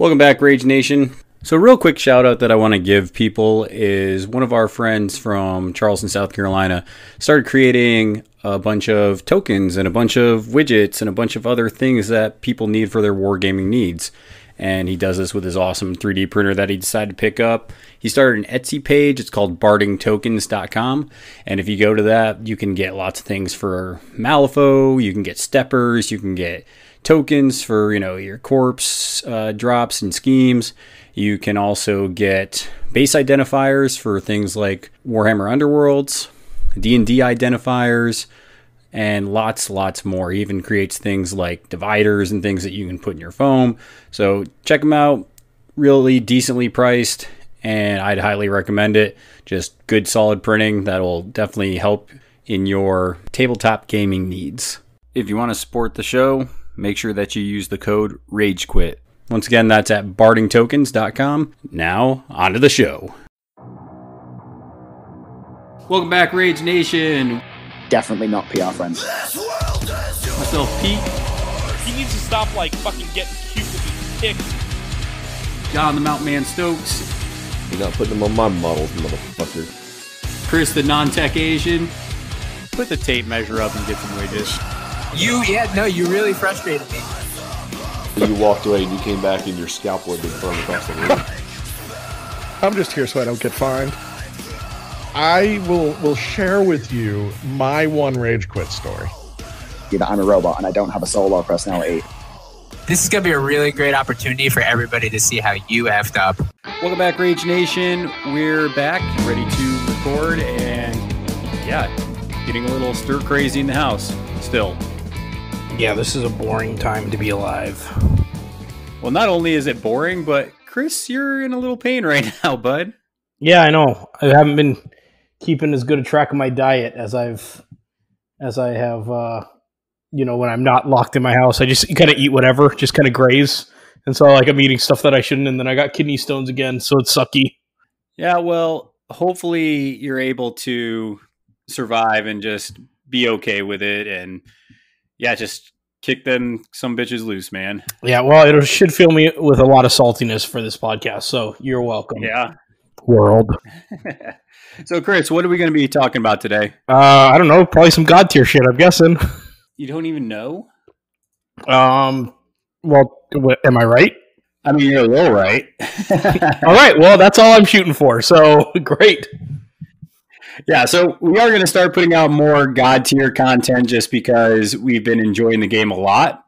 Welcome back, Rage Nation. So real quick shout out that I want to give people is one of our friends from Charleston, South Carolina started creating a bunch of tokens and a bunch of widgets and a bunch of other things that people need for their wargaming needs. And he does this with his awesome 3D printer that he decided to pick up. He started an Etsy page. It's called bardingtokens.com. And if you go to that, you can get lots of things for Malifaux. You can get steppers. You can get tokens for, your corpse drops and schemes. You can also get base identifiers for things like Warhammer Underworlds, D&D identifiers, and lots more. He even creates things like dividers and things that you can put in your foam. So check them out. Really decently priced, and I'd highly recommend it. Just good, solid printing that'll definitely help in your tabletop gaming needs. If you want to support the show, make sure that you use the code RAGEQUIT. Once again, that's at bardingtokens.com. Now, on to the show. Welcome back, Rage Nation. Definitely not PR friends. Myself, Pete. He needs to stop, fucking getting cute with his pick. John the Mountain Man Stokes. You're not putting them on my models, motherfucker. Chris the Non-Tech Asian. Put the tape measure up and get some wages. You really frustrated me. You walked away and you came back and your scalpel had been thrown across the room. I'm just here so I don't get fined. I will share with you my one rage quit story. That I'm a robot and I don't have a solo personality. This is going to be a really great opportunity for everybody to see how you effed up. Welcome back, Rage Nation. We're back, ready to record, and getting a little stir crazy in the house still. Yeah, this is a boring time to be alive. Well, not only is it boring, but Chris, you're in a little pain right now, bud. Yeah, I know. I haven't been keeping as good a track of my diet as I have, when I'm not locked in my house. I just kind of eat whatever, just kind of graze. And so I'm eating stuff that I shouldn't, and then I got kidney stones again, so it's sucky. Yeah, well, hopefully you're able to survive and just be okay with it, and just kick them some bitches loose, man. Yeah, well, it should fill me with a lot of saltiness for this podcast, so you're welcome. Yeah. World. So, Chris, what are we going to be talking about today? I don't know. Probably some Godtear shit, I'm guessing. You don't even know? Well, am I right? I mean, you're a little right. All right. Well, that's all I'm shooting for. So, great. Yeah, so we are going to start putting out more Godtear content just because we've been enjoying the game a lot.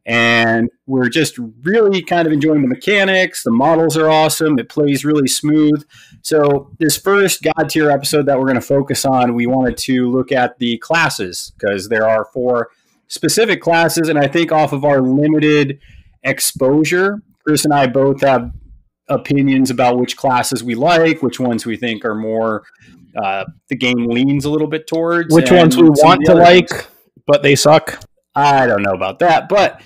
And we're just really kind of enjoying the mechanics. The models are awesome. It plays really smooth. So this first Godtear episode that we're going to focus on, we wanted to look at the classes because there are 4 specific classes. And I think off of our limited exposure, Chris and I both have opinions about which classes we like, which ones we think are more the game leans a little bit towards. Which ones we want to like, but they suck. I don't know about that, but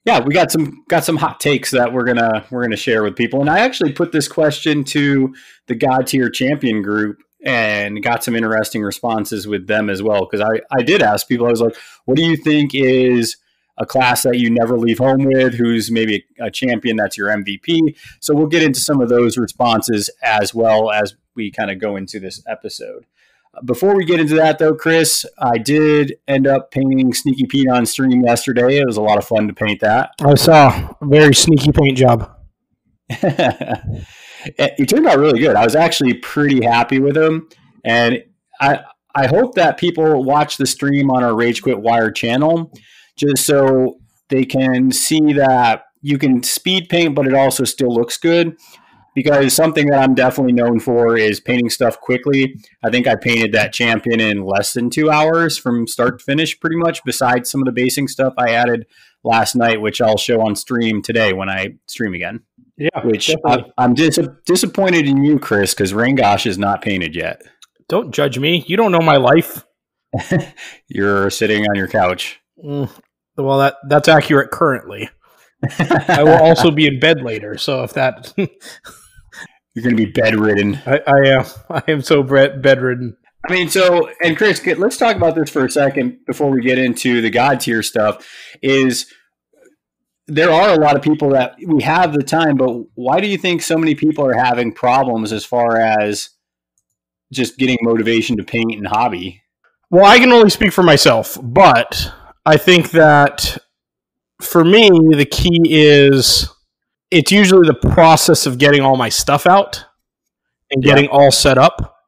yeah, we got some hot takes that we're gonna share with people. And I actually put this question to the Godtear champion group and got some interesting responses with them as well. Because I did ask people, I was like, what do you think is a class that you never leave home with? Who's maybe a champion that's your MVP? So we'll get into some of those responses as well as we kind of go into this episode. Before we get into that, though, Chris, I did end up painting Sneaky Pete on stream yesterday. It was a lot of fun to paint that. I saw a very sneaky paint job. It turned out really good. I was actually pretty happy with him. And I hope that people watch the stream on our Rage Quit Wired channel just so they can see that you can speed paint, but it also still looks good. Because something that I'm definitely known for is painting stuff quickly. I think I painted that champion in less than 2 hours from start to finish, pretty much, besides some of the basing stuff I added last night, which I'll show on stream today when I stream again. Yeah, which I'm disappointed in you, Chris, because Rangosh is not painted yet. Don't judge me. You don't know my life. You're sitting on your couch. Well, that's accurate currently. I will also be in bed later, so if that... You're going to be bedridden. I am so bedridden. I mean, so, and Chris, let's talk about this for a second before we get into the Godtear stuff, is there are a lot of people that we have the time, but why do you think so many people are having problems as far as just getting motivation to paint and hobby? Well, I can only speak for myself, but I think that for me, the key is it's usually the process of getting all my stuff out and getting all set up,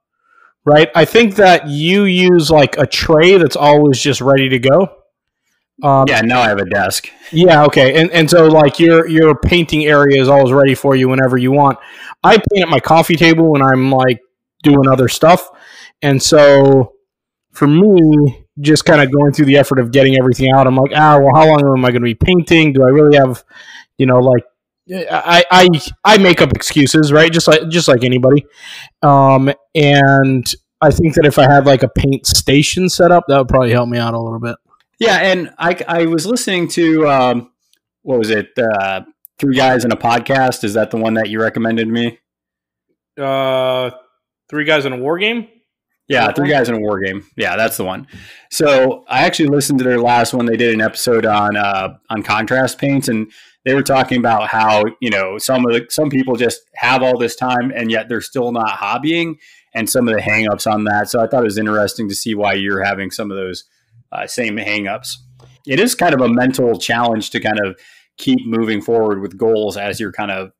right? I think that you use like a tray that's always just ready to go. Yeah, now I have a desk. Yeah, okay. And so like your painting area is always ready for you whenever you want. I paint at my coffee table when I'm like doing other stuff. And so for me, just kind of going through the effort of getting everything out, I'm like, well, how long am I going to be painting? Do I really have, like I make up excuses, right? Just like anybody. And I think that if I had like a paint station set up, that would probably help me out a little bit. Yeah, and I was listening to what was it? Three Guys in a Podcast. Is that the one that you recommended me? Three Guys in a War Game. Yeah, Three Guys in a War Game. Yeah, that's the one. So I actually listened to their last one. They did an episode on contrast paints, and they were talking about how some people just have all this time and yet they're still not hobbying, and some of the hangups on that. So I thought it was interesting to see why you're having some of those same hangups. It is kind of a mental challenge to kind of keep moving forward with goals as you're kind of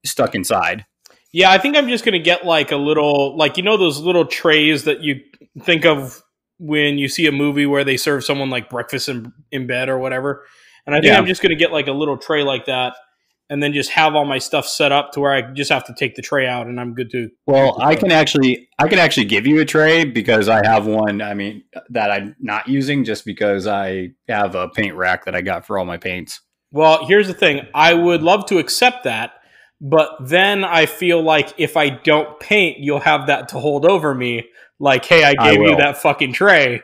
stuck inside. Yeah, I think I'm just going to get like a little, like, those little trays that you think of when you see a movie where they serve someone like breakfast in bed or whatever. And I think I'm just going to get like a little tray like that and then just have all my stuff set up to where I just have to take the tray out and I'm good to. Well, I can actually give you a tray because I have one, that I'm not using just because I have a paint rack that I got for all my paints. Well, here's the thing. I would love to accept that. But then I feel like if I don't paint, you'll have that to hold over me. Like, hey, I gave you that fucking tray.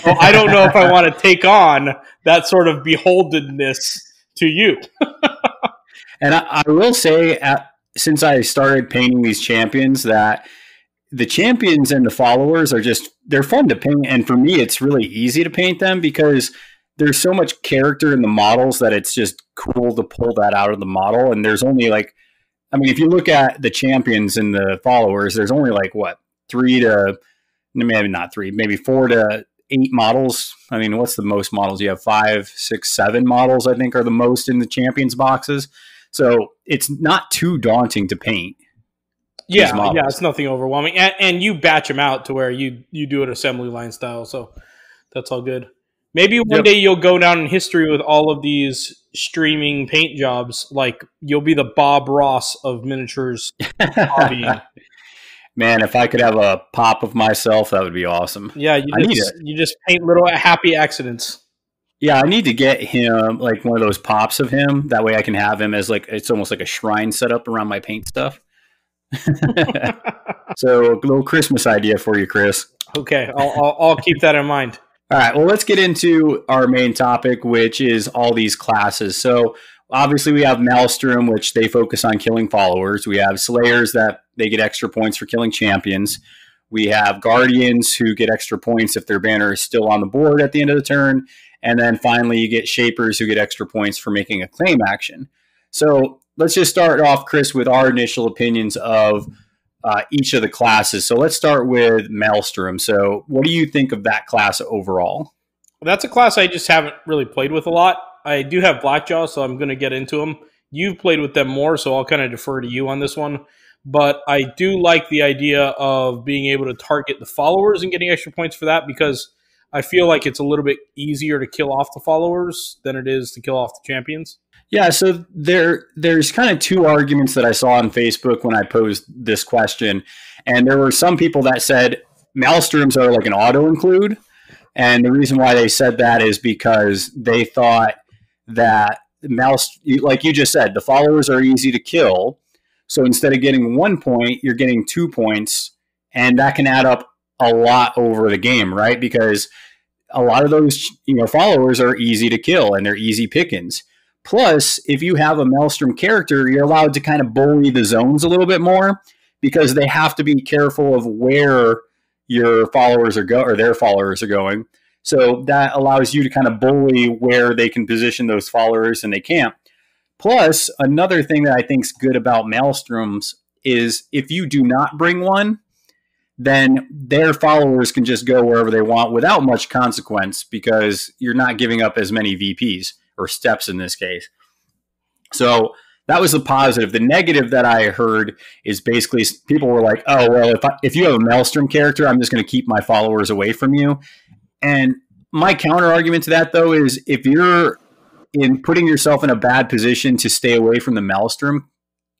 So I don't know if I want to take on that sort of beholdenness to you. And I will say, since I started painting these champions, that the champions and the followers they're fun to paint. And for me, it's really easy to paint them because there's so much character in the models that it's just cool to pull that out of the model. And there's only if you look at the champions and the followers, there's only maybe 4 to 8 models. What's the most models? You have 5, 6, 7 models, I think, are the most in the champions boxes. So it's not too daunting to paint. Yeah, it's nothing overwhelming. And you batch them out to where you do it assembly line style. So that's all good. Maybe one day you'll go down in history with all of these streaming paint jobs. Like, you'll be the Bob Ross of miniatures hobbying. Man, if I could have a pop of myself, that would be awesome. Yeah, you just paint little happy accidents. Yeah, I need to get him, like, one of those pops of him. That way I can have him as, like, it's almost like a shrine set up around my paint stuff. So, a little Christmas idea for you, Chris. Okay, I'll keep that in mind. All right, well, let's get into our main topic, which is all these classes. So, obviously, we have Maelstrom, which they focus on killing followers. We have Slayers that they get extra points for killing champions. We have Guardians who get extra points if their banner is still on the board at the end of the turn. And then finally, you get Shapers who get extra points for making a claim action. So, let's just start off, Chris, with our initial opinions of each of the classes. So let's start with Maelstrom. So what do you think of that class overall? That's a class I just haven't really played with a lot. I do have Blackjaw, so I'm going to get into them. You've played with them more, so I'll kind of defer to you on this one. But I do like the idea of being able to target the followers and getting extra points for that because I feel like it's a little bit easier to kill off the followers than it is to kill off the champions. Yeah, so there's kind of 2 arguments that I saw on Facebook when I posed this question. And there were some people that said Maelstroms are like an auto-include. And the reason why they said that is because they thought that, like you just said, the followers are easy to kill. So instead of getting 1 point, you're getting 2 points. And that can add up a lot over the game, right? Because a lot of those followers are easy to kill and they're easy pickings. Plus, if you have a Maelstrom character, you're allowed to kind of bully the zones a little bit more because they have to be careful of where your followers are or their followers are going. So that allows you to kind of bully where they can position those followers and they can't. Plus, another thing that I think is good about Maelstroms is if you do not bring one, then their followers can just go wherever they want without much consequence because you're not giving up as many VPs or steps in this case. So that was the positive. The negative that I heard is basically people were like, oh, well, if you have a Maelstrom character, I'm just going to keep my followers away from you. And my counter argument to that, though, is if you're in putting yourself in a bad position to stay away from the Maelstrom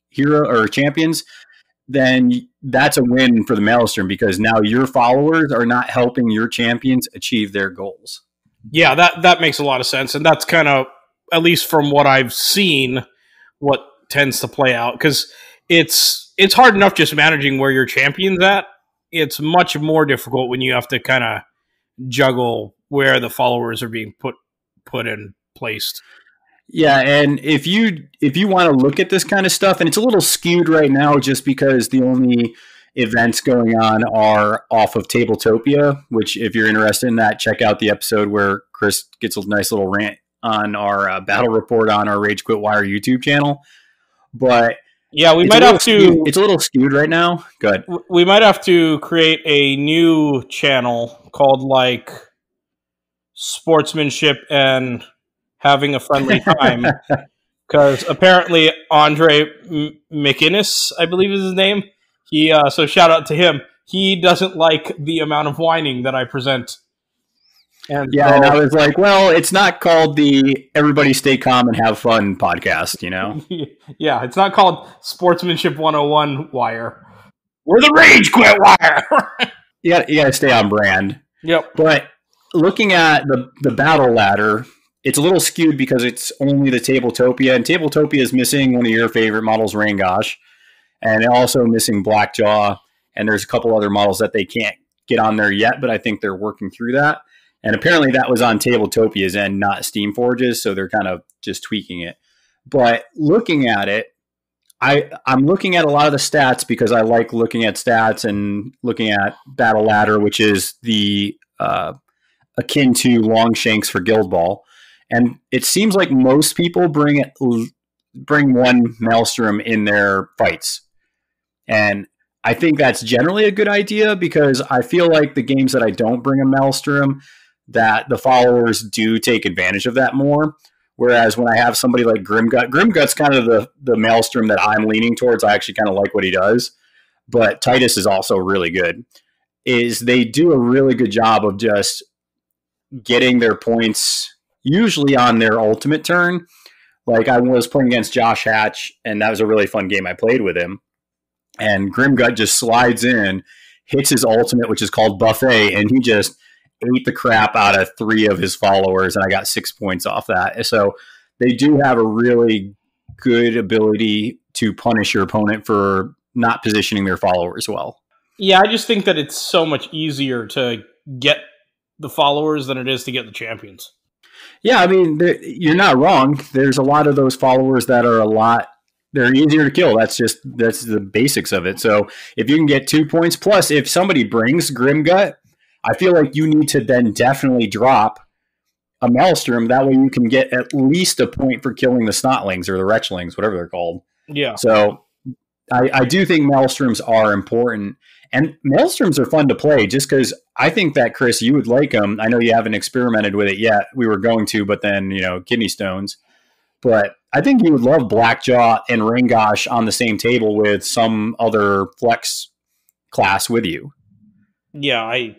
hero or champions, then that's a win for the Maelstrom because now your followers are not helping your champions achieve their goals. Yeah, that makes a lot of sense. And that's kind of, at least from what I've seen, what tends to play out. Because it's hard enough just managing where your champion's at. It's much more difficult when you have to kind of juggle where the followers are being put in placed. Yeah, and if you want to look at this kind of stuff, and it's a little skewed right now just because the only events going on are off of Tabletopia, which if you're interested in that, check out the episode where Chris gets a nice little rant on our battle report on our Rage Quit Wire YouTube channel. But yeah, we might have to... It's a little skewed right now. Good. We might have to create a new channel called, like, Sportsmanship and Having a Friendly Time. Because apparently Andre McInnes, I believe is his name, so shout out to him. He doesn't like the amount of whining that I present. And and I was like, well, it's not called the Everybody Stay Calm and Have Fun podcast, you know? Yeah, it's not called Sportsmanship 101 Wire. We're the Rage Quit Wire! you got to stay on brand. Yep. But looking at the battle ladder, it's a little skewed because it's only the Tabletopia, and Tabletopia is missing one of your favorite models, Rangosh, and also missing Blackjaw, and there's a couple other models that they can't get on there yet, but I think they're working through that. And apparently that was on Tabletopia's end, not Steamforge's, so they're kind of just tweaking it. But looking at it, I'm looking at a lot of the stats because I like looking at stats and looking at Battle Ladder, which is the akin to Longshanks for Guild Ball. And it seems like most people bring one Maelstrom in their fights. And I think that's generally a good idea because I feel like the games that I don't bring a Maelstrom, that the followers do take advantage of that more. Whereas when I have somebody like Grimgut's kind of the Maelstrom that I'm leaning towards. I actually kind of like what he does. But Titus is also really good. They do a really good job of just getting their points usually on their ultimate turn. Like I was playing against Josh Hatch, and that was a really fun game I played with him. And Grimgut just slides in, hits his ultimate, which is called Buffet, and he just ate the crap out of 3 of his followers, and I got 6 points off that. So they do have a really good ability to punish your opponent for not positioning their followers well. Yeah, I just think that it's so much easier to get the followers than it is to get the champions. Yeah, I mean, you're not wrong. There's a lot of those followers that are they're easier to kill. That's the basics of it. So if you can get 2 points, plus if somebody brings Grimgut, I feel like you need to then definitely drop a Maelstrom. That way you can get at least a point for killing the Snotlings or the Wretchlings, whatever they're called. Yeah. So I do think Maelstroms are important. And Maelstroms are fun to play just because I think that, Chris, you would like them. I know you haven't experimented with it yet. We were going to, but then, kidney stones. But I think you would love Blackjaw and Rangosh on the same table with some other flex class with you. Yeah, I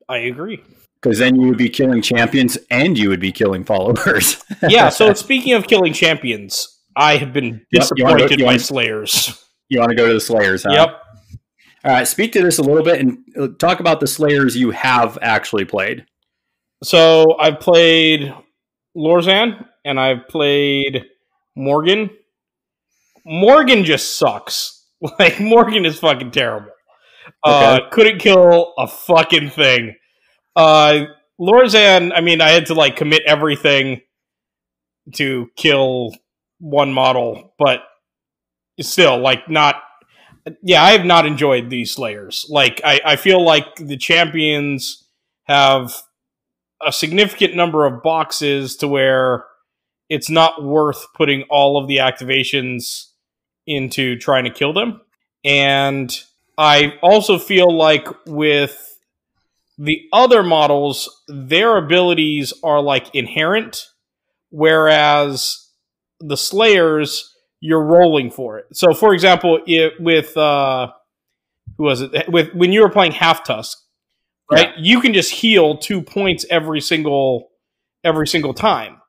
agree. Because then you would be killing champions and you would be killing followers. Yeah, so speaking of killing champions, I have been disappointed by Slayers. You want to go to the Slayers, huh? Yep. All right, speak to this a little bit and talk about the Slayers you have actually played. So I've played Lorzan and I've played Morgan. Morgan just sucks. Like, Morgan is fucking terrible. Okay. Couldn't kill a fucking thing. Lorzan, I mean, I had to commit everything to kill one model, but still, not. Yeah, I have not enjoyed these Slayers. I feel like the champions have a significant number of boxes to where it's not worth putting all of the activations into trying to kill them. And I also feel like with the other models, their abilities are like inherent, whereas the Slayers, you're rolling for it. So, for example, with who was it? When you were playing Half Tusk, right? Yeah. You can just heal 2 points every single time,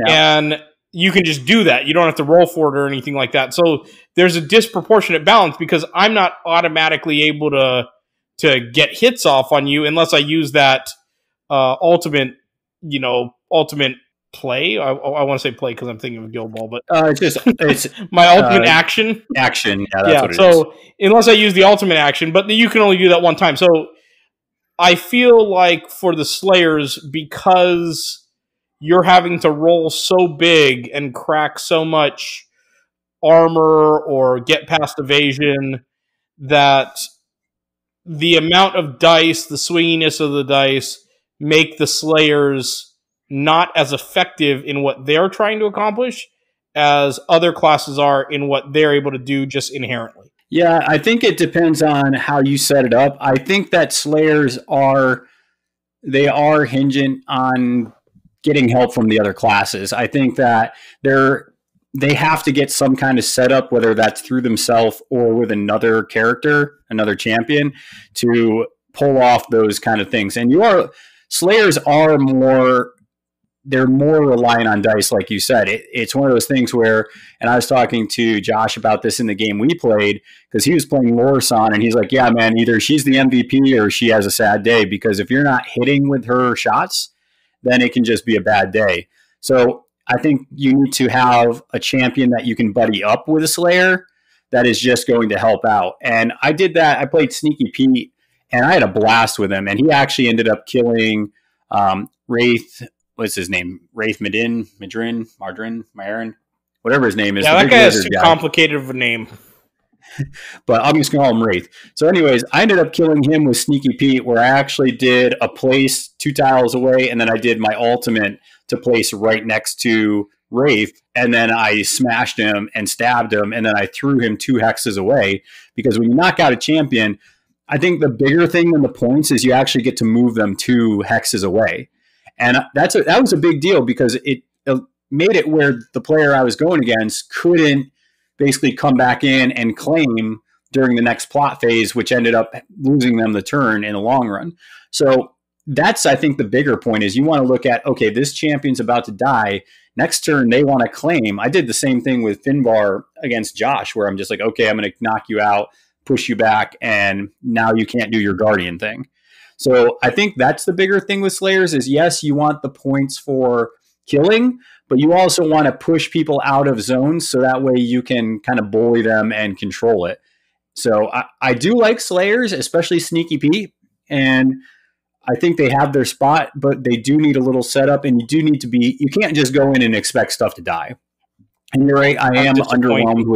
and you can just do that. You don't have to roll for it or anything like that. So there's a disproportionate balance because I'm not automatically able to get hits off on you unless I use that ultimate play. I want to say play because I'm thinking of Guild Ball, but it's my ultimate action. Action, yeah, that's what it is. So unless I use the ultimate action, but you can only do that one time. So I feel like for the Slayers, because you're having to roll so big and crack so much armor or get past evasion, that the amount of dice, the swinginess of the dice, make the Slayers not as effective in what they're trying to accomplish as other classes are in what they're able to do just inherently. Yeah, I think it depends on how you set it up. I think that Slayers are hinging on getting help from the other classes. I think that they have to get some kind of setup, whether that's through themselves or with another character, another champion, to pull off those kind of things. And Slayers are more reliant on dice, like you said. It's one of those things where, and I was talking to Josh about this in the game we played, because he was playing Lorsan, and he's like, yeah, man, either she's the MVP or she has a sad day, because if you're not hitting with her shots, then it can just be a bad day. So I think you need to have a champion that you can buddy up with a Slayer that is just going to help out. And I did that. I played Sneaky Pete, and I had a blast with him, and he actually ended up killing Wraith. What's his name? Wraith Madrin, whatever his name is. Yeah, that guy has too complicated of a name. But I'm just going to call him Wraith. So anyways, I ended up killing him with Sneaky Pete, where I actually did a place 2 tiles away, and then I did my ultimate to place right next to Wraith, and then I smashed him and stabbed him, and then I threw him 2 hexes away, because when you knock out a champion, I think the bigger thing than the points is you actually get to move them 2 hexes away. And that was a big deal, because it made it where the player I was going against couldn't basically come back in and claim during the next plot phase, which ended up losing them the turn in the long run. So that's, I think, the bigger point is you want to look at, okay, this champion's about to die. Next turn, they want to claim. I did the same thing with Finbar against Josh, where I'm just like, okay, I'm going to knock you out, push you back, and now you can't do your Guardian thing. So I think that's the bigger thing with Slayers is, yes, you want the points for killing, but you also want to push people out of zones so that way you can kind of bully them and control it. So I do like Slayers, especially Sneaky Pete, and I think they have their spot, but they do need a little setup, and you can't just go in and expect stuff to die. And you're right, I am underwhelmed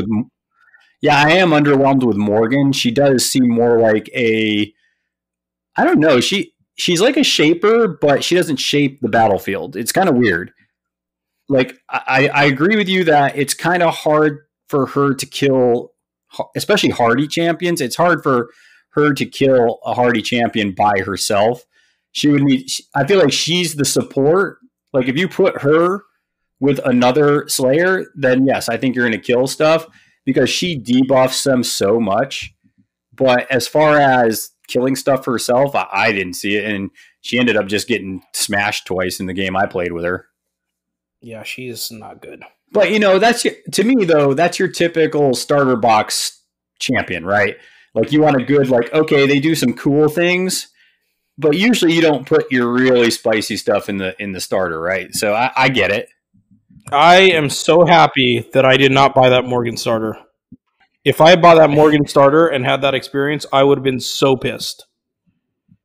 with Morgan. She does seem more like I don't know. She's like a shaper, but she doesn't shape the battlefield. It's kind of weird. Like, I agree with you that it's kind of hard for her to kill, especially hardy champions. It's hard for her to kill a hardy champion by herself. I feel like she's the support. Like, if you put her with another Slayer, then yes, I think you're going to kill stuff, because she debuffs them so much. But as far as killing stuff for herself, I didn't see it, and she ended up just getting smashed twice in the game I played with her. Yeah, she's not good. But, to me, though, that's your typical starter box champion, right? Like, you want a good, like, okay, they do some cool things, but usually you don't put your really spicy stuff in the starter, right? So I get it. I am so happy that I did not buy that Morgan starter. If I had bought that Morgan starter and had that experience, I would have been so pissed.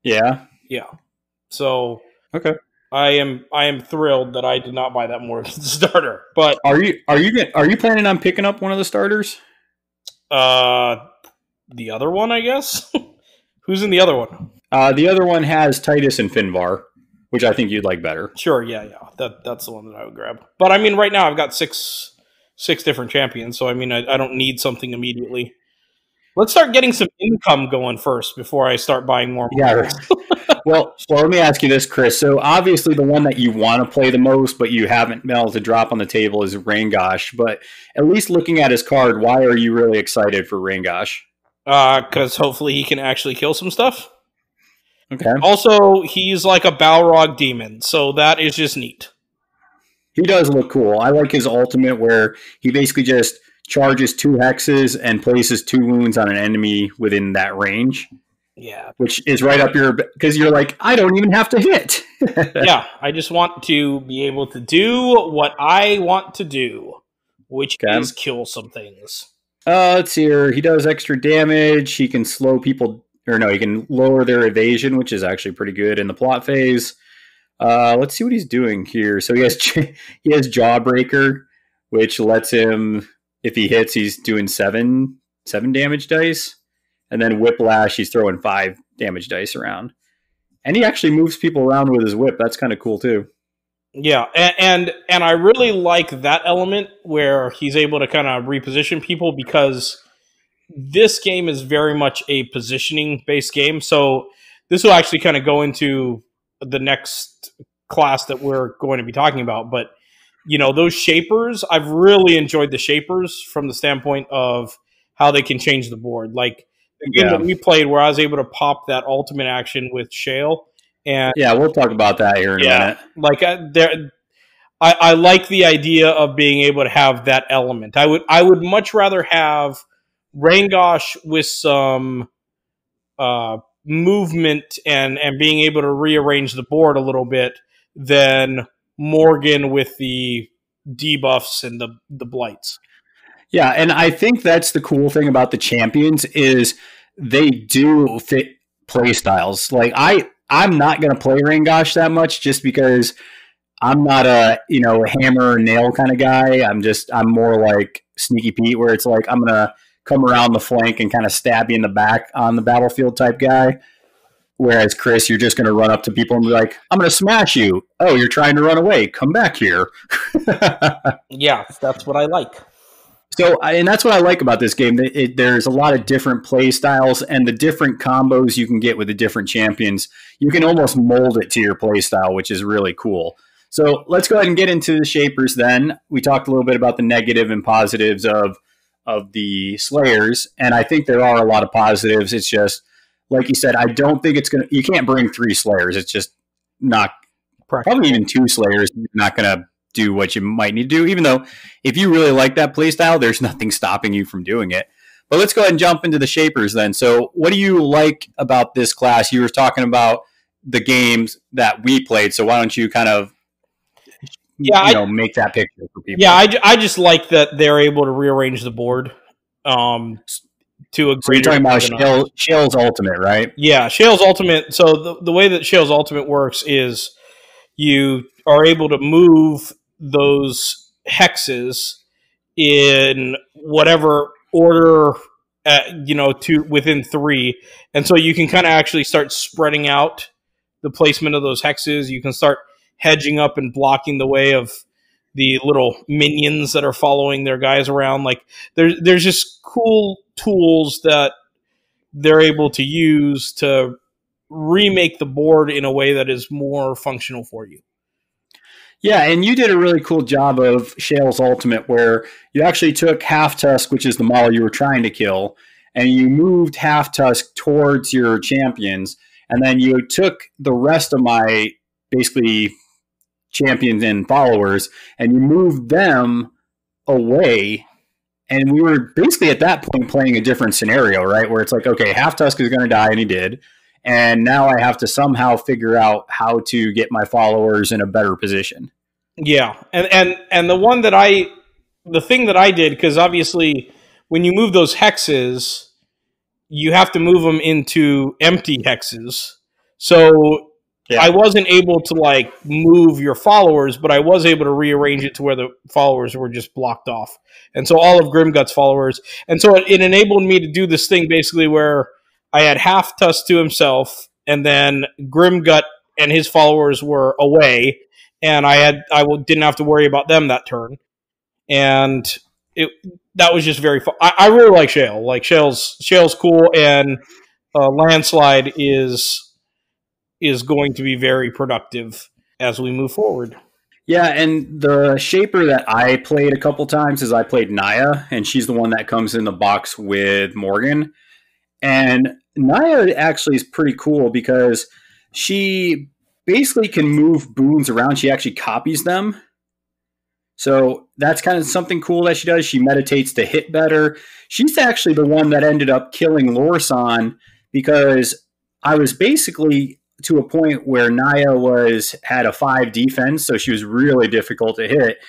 Yeah? Yeah. So okay. I am thrilled that I did not buy that Morgan starter. But are you planning on picking up one of the starters? The other one, I guess. Who's in the other one? The other one has Titus and Finbar, which I think you'd like better. Sure, yeah. That's the one that I would grab. But I mean, right now I've got six different champions, so I mean, I don't need something immediately. Let's start getting some income going first before I start buying more. Yeah. Well, let me ask you this, Chris. So obviously the one that you want to play the most, but you haven't been able to drop on the table is Rangosh. But at least looking at his card, why are you really excited for Rangosh? Because hopefully he can actually kill some stuff. Okay. Also, he's like a Balrog demon, so that is just neat. He does look cool. I like his ultimate where he basically just charges 2 hexes and places 2 wounds on an enemy within that range. Yeah. Which is right up your... Because you're like, I don't even have to hit. Yeah, I just want to be able to do what I want to do, which is kill some things. Let's see here. He does extra damage. He can slow people... Or no, he can lower their evasion, which is actually pretty good in the plot phase. Let's see what he's doing here. So he has Jawbreaker, which lets him... If he hits, he's doing 7 damage dice. And then Whiplash, he's throwing 5 damage dice around. And he actually moves people around with his whip. That's kind of cool, too. Yeah, and I really like that element where he's able to kind of reposition people because this game is very much a positioning-based game. So this will actually kind of go into the next class that we're going to be talking about. But you know, those shapers, I've really enjoyed the shapers from the standpoint of how they can change the board. Like the game that we played where I was able to pop that ultimate action with Shale. And yeah, we'll talk about that here in a minute. Like I like the idea of being able to have that element. I would much rather have Rangosh with some movement and being able to rearrange the board a little bit than Morgan with the debuffs and the blights. Yeah, and I think that's the cool thing about the champions is they do fit play styles. Like I'm not going to play Rangosh that much just because I'm not a hammer and nail kind of guy. I'm more like Sneaky Pete, where it's like I'm going to come around the flank and kind of stab you in the back on the battlefield type guy. Whereas, Chris, you're just going to run up to people and be like, I'm going to smash you. Oh, you're trying to run away. Come back here. Yeah, that's what I like. So, and that's what I like about this game. There's a lot of different play styles and the different combos you can get with the different champions. You can almost mold it to your play style, which is really cool. So let's go ahead and get into the shapers then. We talked a little bit about the negative and positives of the Slayers, and I think there are a lot of positives. It's just, like you said, I don't think you can't bring 3 Slayers. It's just not, probably even 2 Slayers, you're not going to do what you might need to do, even though if you really like that playstyle, there's nothing stopping you from doing it. But let's go ahead and jump into the shapers then. So what do you like about this class? You were talking about the games that we played, so why don't you kind of make that picture for people? Yeah, I just like that they're able to rearrange the board to a greater... So you're talking about Shale's Ultimate, right? Yeah, Shale's Ultimate. So the way that Shale's Ultimate works is you are able to move those hexes in whatever order, to within 3. And so you can kind of actually start spreading out the placement of those hexes. You can start hedging up and blocking the way of the little minions that are following their guys around. Like there's just cool tools that they're able to use to remake the board in a way that is more functional for you. Yeah, and you did a really cool job of Shale's Ultimate where you actually took Half Tusk, which is the model you were trying to kill, and you moved Half Tusk towards your champions, and then you took the rest of my basically champions and followers, and you moved them away, and we were basically at that point playing a different scenario, right? Where it's like, okay, Half Tusk is going to die, and he did. And now I have to somehow figure out how to get my followers in a better position. Yeah, and the thing that I did, because obviously when you move those hexes, you have to move them into empty hexes. So yeah. I wasn't able to move your followers, but I was able to rearrange it to where the followers were just blocked off. And so all of Grimgut's followers, and so it enabled me to do this thing basically where I had Half Tusk to himself, and then Grimgut and his followers were away, and didn't have to worry about them that turn, and that was just very fun. I really like Shale. Like Shale's cool, and Landslide is going to be very productive as we move forward. Yeah, and the shaper that I played a couple times is I played Naya, and she's the one that comes in the box with Morgan. And Naya actually is pretty cool because she basically can move boons around. She actually copies them. So that's kind of something cool that she does. She meditates to hit better. She's actually the one that ended up killing Lorsan because I was basically to a point where Naya had a 5 defense, so she was really difficult to hit.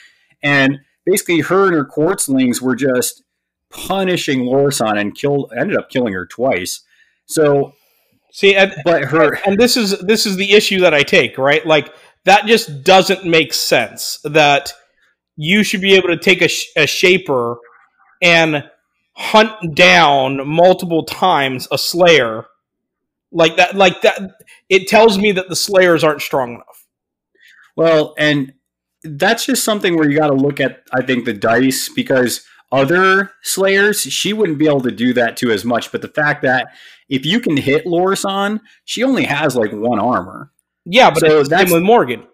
And basically her and her Quartzlings were just punishing Lorsan and ended up killing her twice. So and this is the issue that I take, right? Like, that just doesn't make sense that you should be able to take a shaper and hunt down multiple times a Slayer like that. It tells me that the Slayers aren't strong enough. Well, and that's just something where you got to look at, I think, the dice, because other Slayers, she wouldn't be able to do that to as much. But the fact that if you can hit Lorsan, she only has like 1 armor. Yeah, but so that's with Morgan.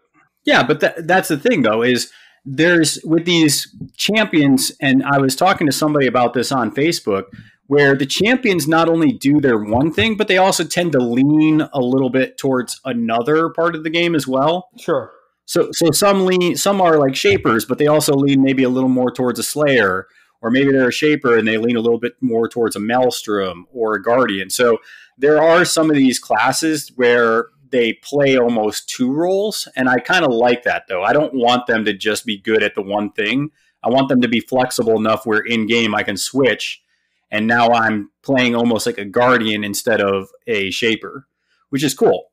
Yeah, but that's the thing, though, is there's with these champions, and I was talking to somebody about this on Facebook, where the champions not only do their one thing, but they also tend to lean a little bit towards another part of the game as well. Sure. So some are like shapers, but they also lean maybe a little more towards a Slayer, or maybe they're a shaper and they lean a little bit more towards a Maelstrom or a Guardian. So there are some of these classes where they play almost 2 roles, and I kind of like that, though. I don't want them to just be good at the one thing. I want them to be flexible enough where in-game I can switch, and now I'm playing almost like a Guardian instead of a shaper, which is cool.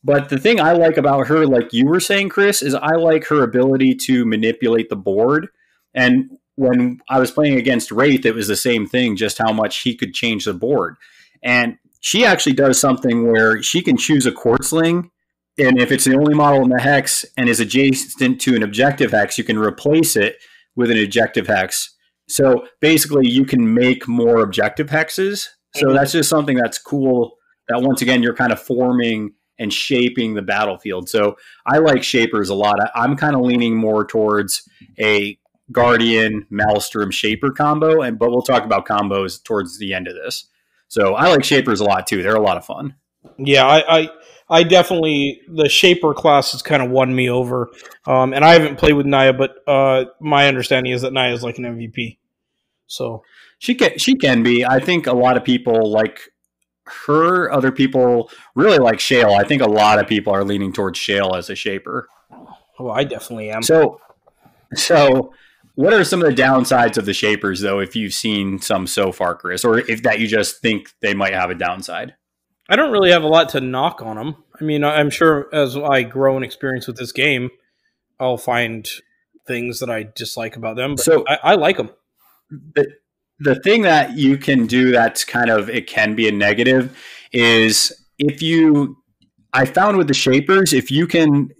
But the thing I like about her, like you were saying, Chris, is I like her ability to manipulate the board. And when I was playing against Wraith, it was the same thing, just how much he could change the board. And she actually does something where she can choose a Quartzling, and if it's the only model in the hex and is adjacent to an objective hex, you can replace it with an objective hex. So basically, you can make more objective hexes. So that's just something that's cool, that once again, you're kind of forming and shaping the battlefield. So I like shapers a lot. I'm kind of leaning more towards a Guardian, Maelstrom, shaper combo, but we'll talk about combos towards the end of this. So I like shapers a lot too. They're a lot of fun. Yeah, I definitely, the shaper class has kind of won me over. And I haven't played with Naya, but my understanding is that Naya is like an MVP. So she can be. I think a lot of people like her. Other people really like Shale. I think a lot of people are leaning towards Shale as a shaper. Oh, I definitely am. So what are some of the downsides of the shapers, though, if you've seen some so far, Chris, or if that you just think they might have a downside? I don't really have a lot to knock on them. I mean, I'm sure as I grow in experience with this game, I'll find things that I dislike about them, but so I like them. The thing that you can do that's kind of, it can be a negative, is I found with the shapers, if you can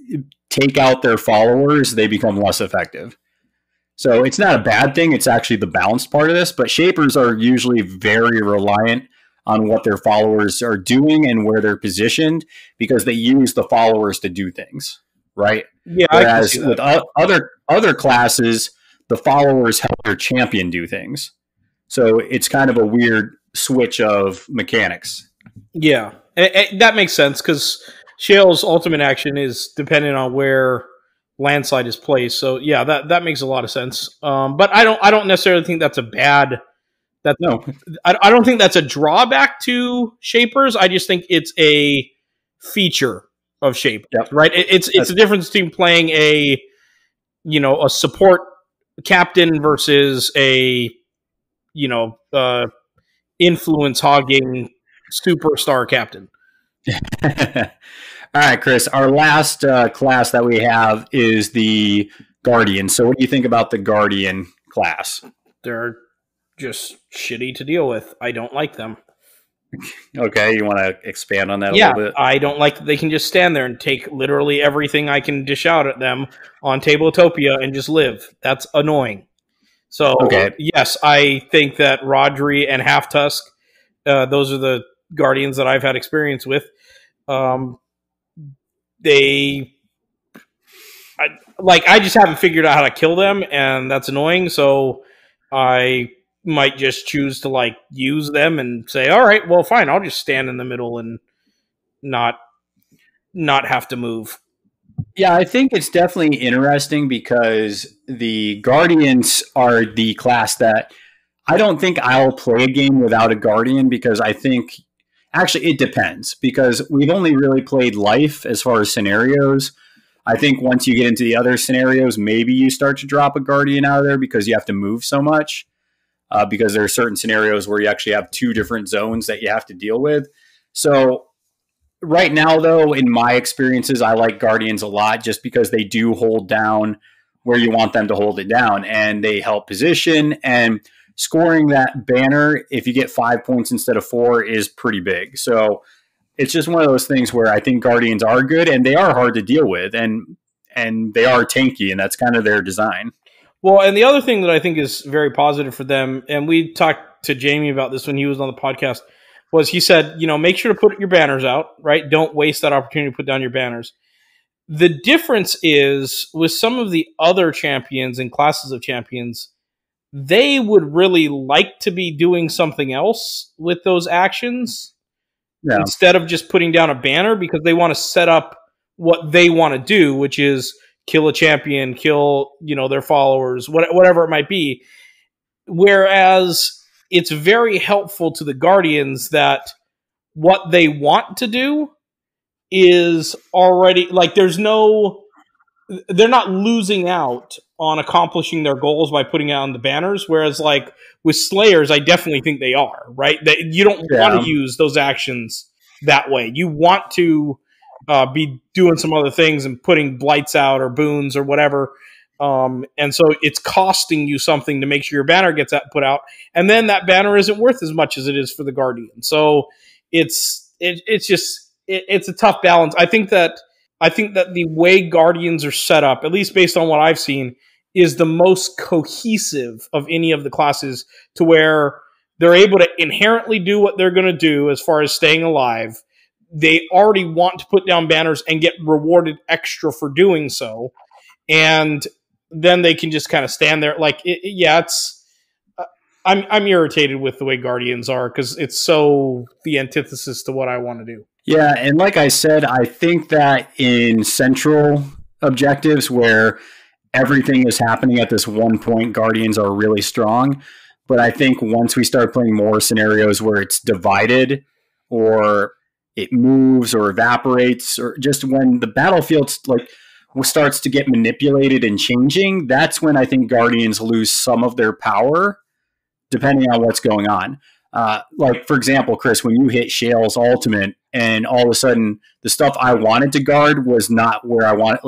take out their followers, they become less effective. So it's not a bad thing. It's actually the balanced part of this. But shapers are usually very reliant on what their followers are doing and where they're positioned, because they use the followers to do things, right? Yeah. Whereas with other classes, the followers help their champion do things. So it's kind of a weird switch of mechanics. Yeah, that makes sense, because Shale's ultimate action is dependent on where Landslide is placed. So yeah, that makes a lot of sense. But I don't necessarily think that's a bad. No, I don't think that's a drawback to shapers. I just think it's a feature of shape. Yep. Right? It's the difference between playing a support captain versus a influence hogging superstar captain. All right, Chris, our last class that we have is the Guardian. So what do you think about the Guardian class? They're just shitty to deal with. I don't like them. Okay, you want to expand on that a Yeah, little bit? I don't like that they can just stand there and take literally everything I can dish out at them on Tabletopia and just live. That's annoying. So, Okay. yes, I think that Rodri and Half Tusk, those are the Guardians that I've had experience with. They, I just haven't figured out how to kill them, and that's annoying. So, I might just choose to use them and say, all right, well, fine, I'll just stand in the middle and not have to move. Yeah, I think it's definitely interesting because the Guardians are the class that I don't think I'll play a game without a Guardian because I think actually it depends because we've only really played life as far as scenarios. I think once you get into the other scenarios, maybe you start to drop a Guardian out of there because you have to move so much. Because there are certain scenarios where you actually have two different zones that you have to deal with. So right now, though, in my experiences, I like Guardians a lot just because they do hold down where you want them to hold it down, and they help position. And scoring that banner, if you get 5 points instead of 4, is pretty big. So it's just one of those things where I think Guardians are good, and they are hard to deal with, and they are tanky, and that's kind of their design. Well, and the other thing that I think is very positive for them, and we talked to Jamie about this when he was on the podcast, was he said, make sure to put your banners out, right? Don't waste that opportunity to put down your banners. The difference is with some of the other champions and classes of champions, they would really like to be doing something else with those actions instead of just putting down a banner because they want to set up what they want to do, which is kill a champion, kill, their followers, whatever it might be. Whereas it's very helpful to the Guardians that what they want to do is already they're not losing out on accomplishing their goals by putting out the banners. Whereas with Slayers, I definitely think they are, right? That you don't want to use those actions that way. You want to be doing some other things and putting blights out or boons or whatever. And so it's costing you something to make sure your banner gets put out. And then that banner isn't worth as much as it is for the Guardian. So it's a tough balance. I think that the way Guardians are set up, at least based on what I've seen, is the most cohesive of any of the classes to where they're able to inherently do what they're going to do as far as staying alive. They already want to put down banners and get rewarded extra for doing so. And then they can just kind of stand there. I'm irritated with the way Guardians are because it's so the antithesis to what I want to do. Yeah, and like I said, I think that in central objectives where everything is happening at this one point, Guardians are really strong. But I think once we start playing more scenarios where it's divided or it moves or evaporates, or just when the battlefield starts to get manipulated and changing, that's when I think Guardians lose some of their power, depending on what's going on. For example, Chris, when you hit Shale's ultimate and all of a sudden the stuff I wanted to guard was not where I wanted,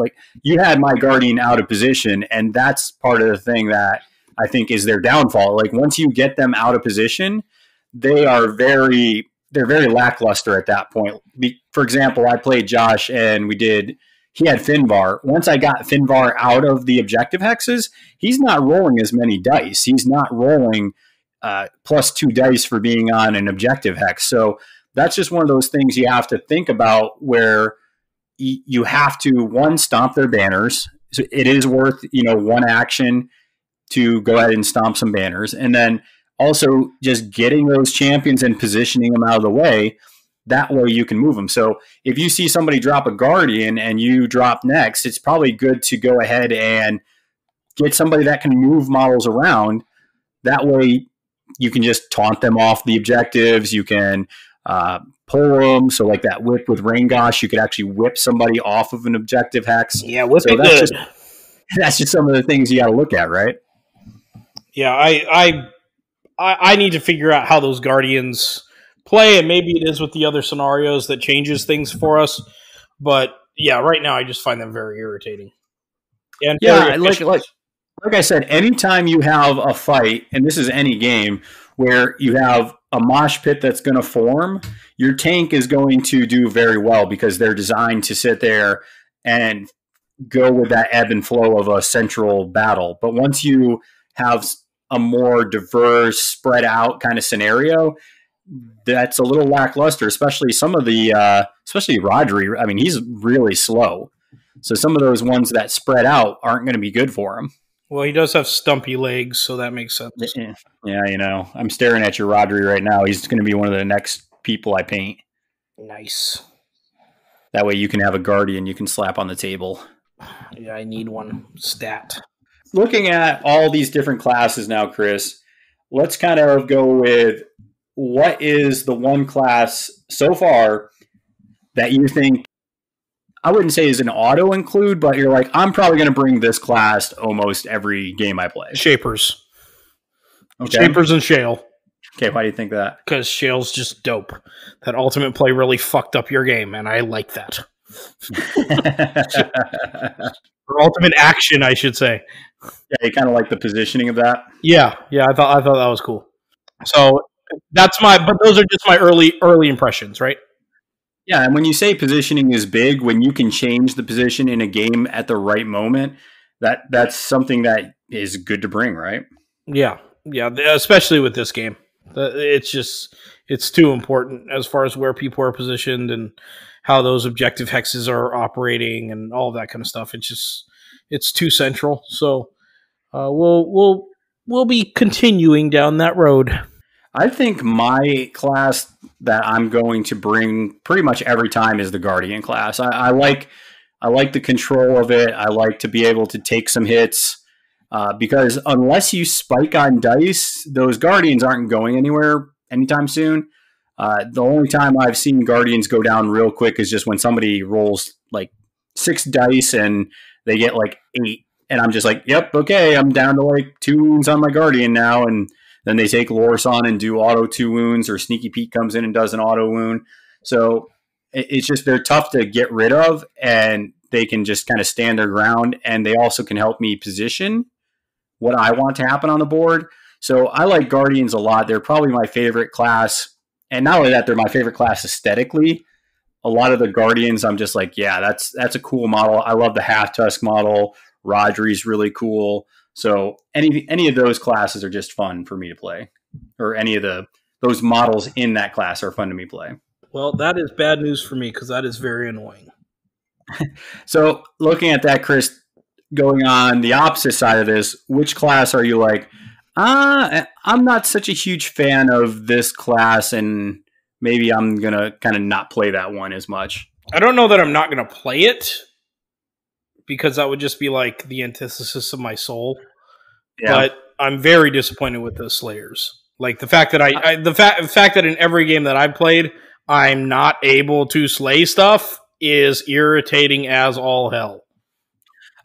you had my Guardian out of position, and that's part of the thing that I think is their downfall. Once you get them out of position, they're very lackluster at that point. For example, I played Josh and he had Finvar. Once I got Finvar out of the objective hexes, he's not rolling as many dice. He's not rolling +2 dice for being on an objective hex. So that's just one of those things you have to think about where you have to, one, stomp their banners. So it is worth, one action to go ahead and stomp some banners. And then also just getting those champions and positioning them out of the way. That way you can move them. So if you see somebody drop a Guardian and you drop next, it's probably good to go ahead and get somebody that can move models around. That way you can just taunt them off the objectives. You can pull them. So that whip with Raingosh, you could actually whip somebody off of an objective hex. Yeah, whip so it that's good. That's just some of the things you got to look at, right? Yeah, I need to figure out how those Guardians play, and maybe it is with the other scenarios that changes things for us. But yeah, right now I just find them very irritating. And yeah, like I said, anytime you have a fight, and this is any game where you have a mosh pit that's going to form, your tank is going to do very well because they're designed to sit there and go with that ebb and flow of a central battle. But once you have a more diverse, spread out kind of scenario, that's a little lackluster, especially some of the, especially Rodri. I mean, he's really slow. So some of those ones that spread out aren't going to be good for him. Well, he does have stumpy legs, so that makes sense. Yeah, you know, I'm staring at your Rodri right now. He's going to be one of the next people I paint. Nice. That way you can have a Guardian you can slap on the table. Yeah, I need one stat. Looking at all these different classes now, Chris, let's kind of go with what is the one class so far that you think, I wouldn't say is an auto include, but you're like, I'm probably going to bring this class to almost every game I play. Shapers. Okay. Shapers and Shale. Okay, why do you think that? Because Shale's just dope. That ultimate play really fucked up your game, and I like that. Or ultimate action, I should say. Yeah, you kind of like the positioning of that. Yeah, I thought that was cool. So but those are just my early impressions, right? Yeah, and when you say positioning is big, when you can change the position in a game at the right moment, that's something that is good to bring, right? Yeah, especially with this game. It's too important as far as where people are positioned and how those objective hexes are operating and all of that kind of stuff. It's too central. So we'll be continuing down that road. I think my class that I'm going to bring pretty much every time is the Guardian class. I like the control of it. I like to be able to take some hits because unless you spike on dice, those Guardians aren't going anywhere anytime soon. The only time I've seen Guardians go down real quick is just when somebody rolls like 6 dice and they get like 8. And I'm just like, yep, okay, I'm down to like 2 wounds on my Guardian now. And then they take Loris on and do auto 2 wounds, or Sneaky Pete comes in and does an auto wound. So it's just they're tough to get rid of, and they can just kind of stand their ground. And they also can help me position what I want to happen on the board. So I like Guardians a lot. They're probably my favorite class. And not only that, they're my favorite class aesthetically. A lot of the Guardians, I'm just like, yeah, that's a cool model. I love the Half Tusk model. Rodri's really cool. So any of those classes are just fun for me to play, or any of those models in that class are fun to me play. Well, that is bad news for me because that is very annoying. So looking at that, Chris, going on the opposite side of this, which class are you like, I'm not such a huge fan of this class, and maybe I'm going to kind of not play that one as much? I don't know that I'm not going to play it, because that would just be like the antithesis of my soul. Yeah. But I'm very disappointed with the Slayers. Like the fact that the fact that in every game that I've played, I'm not able to slay stuff is irritating as all hell.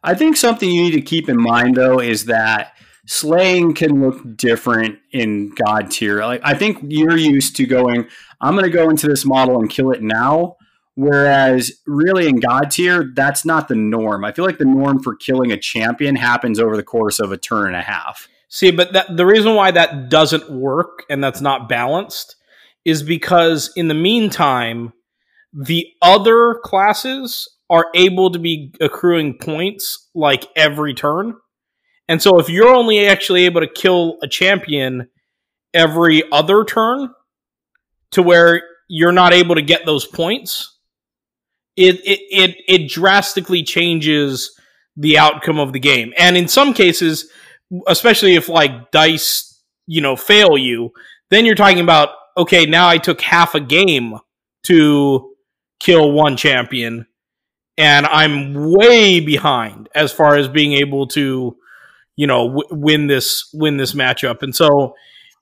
I think something you need to keep in mind though is that slaying can look different in Godtear. Like I think you're used to going, I'm going to go into this model and kill it now. Whereas really in Godtear, that's not the norm. I feel like the norm for killing a champion happens over the course of a turn and a half. See, but the reason why that doesn't work and that's not balanced is because in the meantime, the other classes are able to be accruing points like every turn. And so if you're only actually able to kill a champion every other turn to where you're not able to get those points, it drastically changes the outcome of the game. And in some cases, especially if like dice, fail you, then you're talking about, okay, now I took half a game to kill one champion, and I'm way behind as far as being able to, win this matchup. And so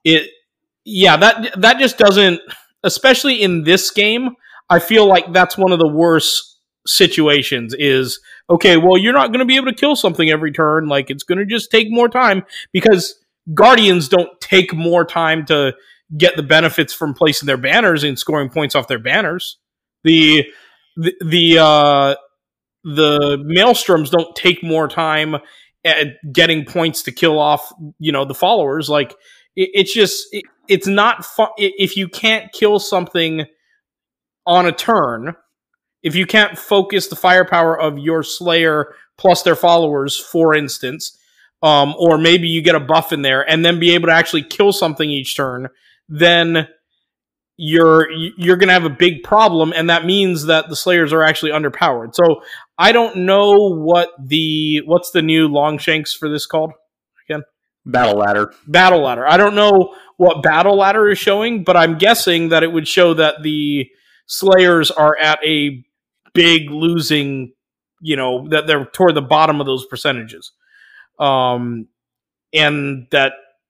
that just doesn't, especially in this game, I feel like that's one of the worst situations is, okay, well, you're not going to be able to kill something every turn. Like, it's going to just take more time because Guardians don't take more time to get the benefits from placing their banners and scoring points off their banners. The Maelstroms don't take more time at getting points to kill off, the followers. Like, it's just it's not fun if you can't kill something on a turn. If you can't focus the firepower of your Slayer plus their followers, for instance, or maybe you get a buff in there and then be able to actually kill something each turn, then you're going to have a big problem, and that means that the Slayers are actually underpowered. So I don't know what's the new Longshanks for this called again? Battle Ladder. Battle Ladder. I don't know what Battle Ladder is showing, but I'm guessing that it would show that the Slayers are at a big losing, that they're toward the bottom of those percentages. And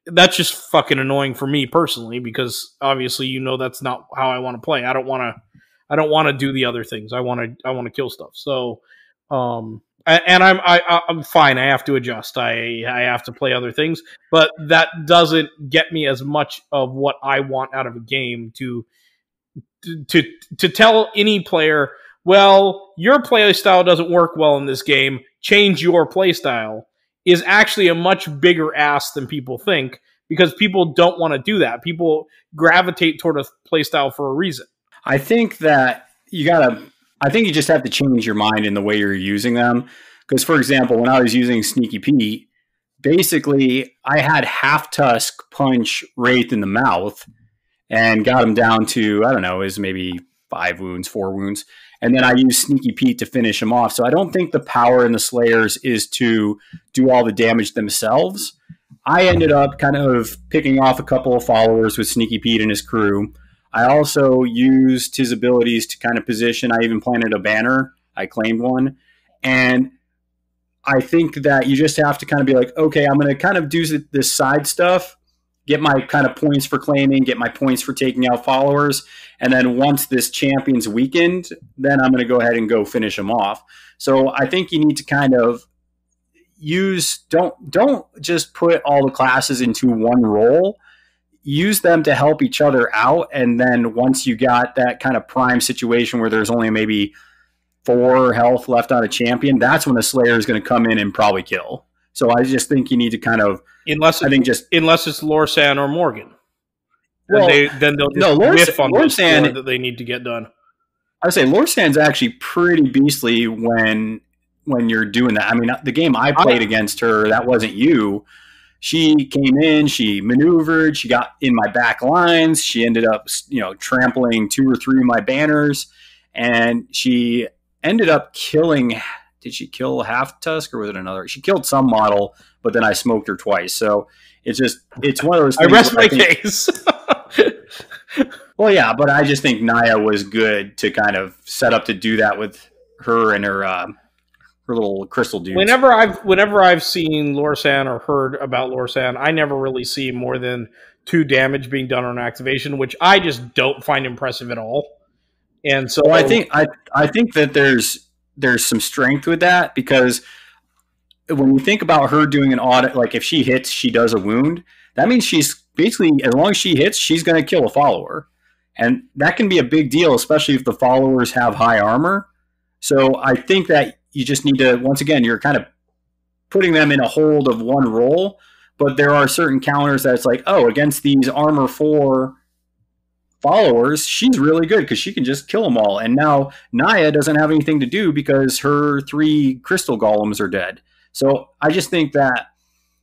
that's just fucking annoying for me personally, because obviously that's not how I want to play. I don't want to do the other things. I want to kill stuff. So I'm fine. I have to adjust. I have to play other things, but that doesn't get me as much of what I want out of a game to tell any player, well, your play style doesn't work well in this game, change your play style, is actually a much bigger ask than people think, because people don't want to do that. People gravitate toward a play style for a reason. I think that you just have to change your mind in the way you're using them. Because, for example, when I was using Sneaky Pete, basically I had Half Tusk punch Wraith in the mouth and got him down to, I don't know, is maybe 5 wounds, 4 wounds. And then I used Sneaky Pete to finish him off. So I don't think the power in the Slayers is to do all the damage themselves. I ended up kind of picking off a couple of followers with Sneaky Pete and his crew. I also used his abilities to kind of position. I even planted a banner. I claimed one. And I think that you just have to kind of be like, okay, I'm going to kind of do this side stuff, get my kind of points for claiming, get my points for taking out followers. And then once this champion's weakened, then I'm going to go ahead and go finish him off. So I think you need to kind of don't just put all the classes into one role. Use them to help each other out. And then once you got that kind of prime situation where there's only maybe 4 health left on a champion, that's when the Slayer is going to come in and probably kill. So I just think you need to kind of, unless it's Lorsan or Morgan, well, then they'll just whiff on the score that they need to get done. I would say Lorsan's actually pretty beastly when you're doing that. I mean, the game I played against her, that wasn't you. She came in, she maneuvered, she got in my back lines, she ended up, trampling 2 or 3 of my banners, and she ended up killing. Did she kill Half Tusk or was it another? She killed some model, but then I smoked her twice. So it's one of those things. I rest my case. Well, yeah, but I just think Naya was good to kind of set up to do that with her and her little crystal dudes. Whenever I've seen Lorsan or heard about Lorsan, I never really see more than 2 damage being done on activation, which I just don't find impressive at all. And so I think that there's some strength with that, because when you think about her doing an audit, like if she hits, she does a wound. That means she's basically, as long as she hits, she's going to kill a follower. And that can be a big deal, especially if the followers have high armor. So I think that you just need to, once again, you're kind of putting them in a hold of one role, but there are certain counters that it's like, oh, against these armor 4 followers, she's really good because she can just kill them all. And now Naya doesn't have anything to do because her 3 crystal golems are dead. So I just think that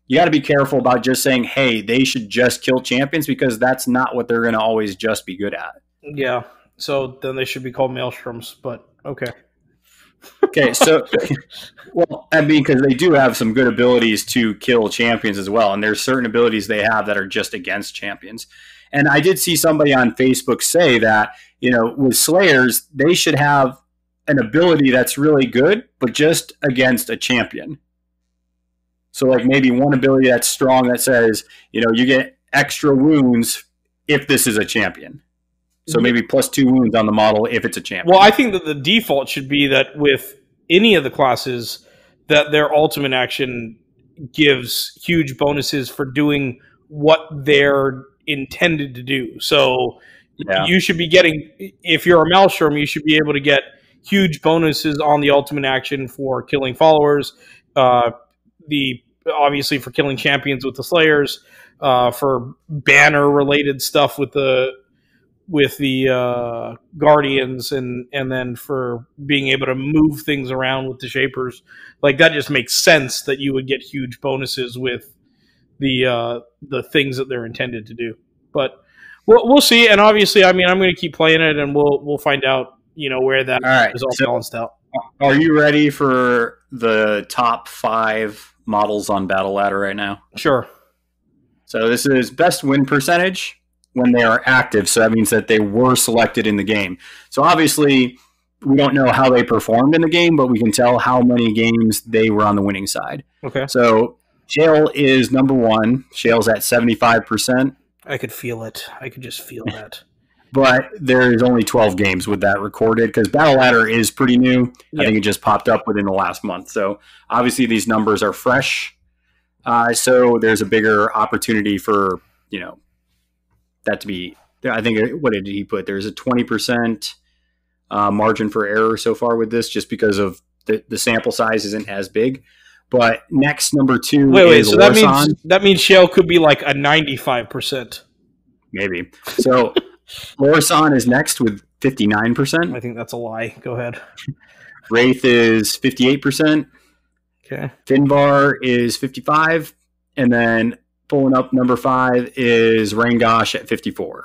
you got to be careful about just saying, hey, they should just kill champions, because that's not what they're going to always just be good at. Yeah. So then they should be called Maelstroms, but okay. Okay, so, well, I mean, because they do have some good abilities to kill champions as well, and there's certain abilities they have that are just against champions. And I did see somebody on Facebook say that, with Slayers, they should have an ability that's really good, but just against a champion. So, like, maybe one ability that's strong that says, you get extra wounds if this is a champion. So maybe +2 wounds on the model if it's a champion. Well, I think that the default should be that with any of the classes, that their ultimate action gives huge bonuses for doing what they're intended to do. So you should be getting, if you're a Maelstrom, you should be able to get huge bonuses on the ultimate action for killing followers, obviously for killing champions with the Slayers, for banner related stuff with the Guardians, and then for being able to move things around with the Shapers. Like, that just makes sense that you would get huge bonuses with the things that they're intended to do. But we'll see. And obviously, I mean, I'm going to keep playing it, and we'll find out, where that is all balanced out. Are you ready for the top 5 models on Battle Ladder right now? Sure. So this is best win percentage when they are active. So that means that they were selected in the game. So obviously, we don't know how they performed in the game, but we can tell how many games they were on the winning side. Okay. So Shale is number 1. Shale's at 75%. I could feel it. I could just feel that. But there's only 12 games with that recorded because Battle Ladder is pretty new. I think it just popped up within the last month. So obviously these numbers are fresh. So there's a bigger opportunity for, that to be, I think, what did he put? There's a 20% margin for error so far with this just because of the sample size isn't as big. But next, number 2 is so that means Shale could be like a 95%. Maybe. So Lorsan is next with 59%. I think that's a lie. Go ahead. Wraith is 58%. Okay. Finbar is 55%. And then pulling up number 5 is Rangosh at 54%.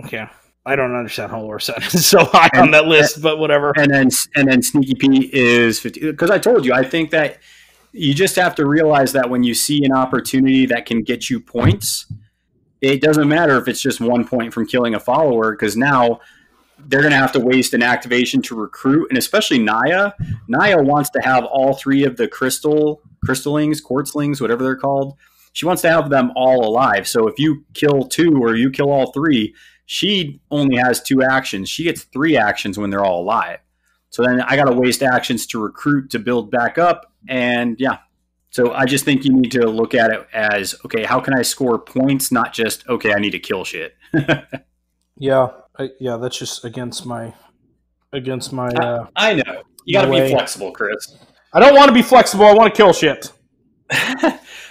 Okay. I don't understand how Lorsan is so high on that list, but whatever. And then Sneaky Pete is 50%. Because I told you, I think that you just have to realize that when you see an opportunity that can get you points, it doesn't matter if it's just 1 point from killing a follower, because now they're going to have to waste an activation to recruit, and especially Naya. Naya wants to have all 3 of the crystallings, quartzlings, whatever they're called. She wants to have them all alive. So if you kill 2 or you kill all 3, she only has 2 actions. She gets 3 actions when they're all alive. So then I got to waste actions to recruit to build back up, and yeah. So I just think you need to look at it as, okay, how can I score points, not just, okay, I need to kill shit. Yeah, that's just against my. I know. You got to be flexible, Chris. I don't want to be flexible. I want to kill shit.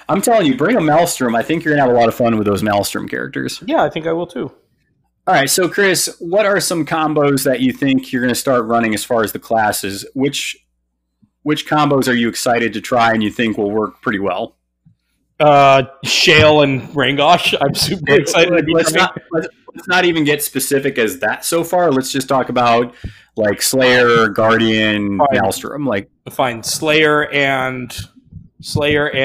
I'm telling you, bring a Maelstrom. I think you're going to have a lot of fun with those Maelstrom characters. Yeah, I think I will too. All right, so Chris, what are some combos that you think you're going to start running as far as the classes? Which combos are you excited to try and you think will work pretty well? Shale and Rangosh. I'm super excited. Let's not even get specific as that so far. Let's just talk about like Slayer, Guardian, Maelstrom. Like fine, Slayer and Shaper,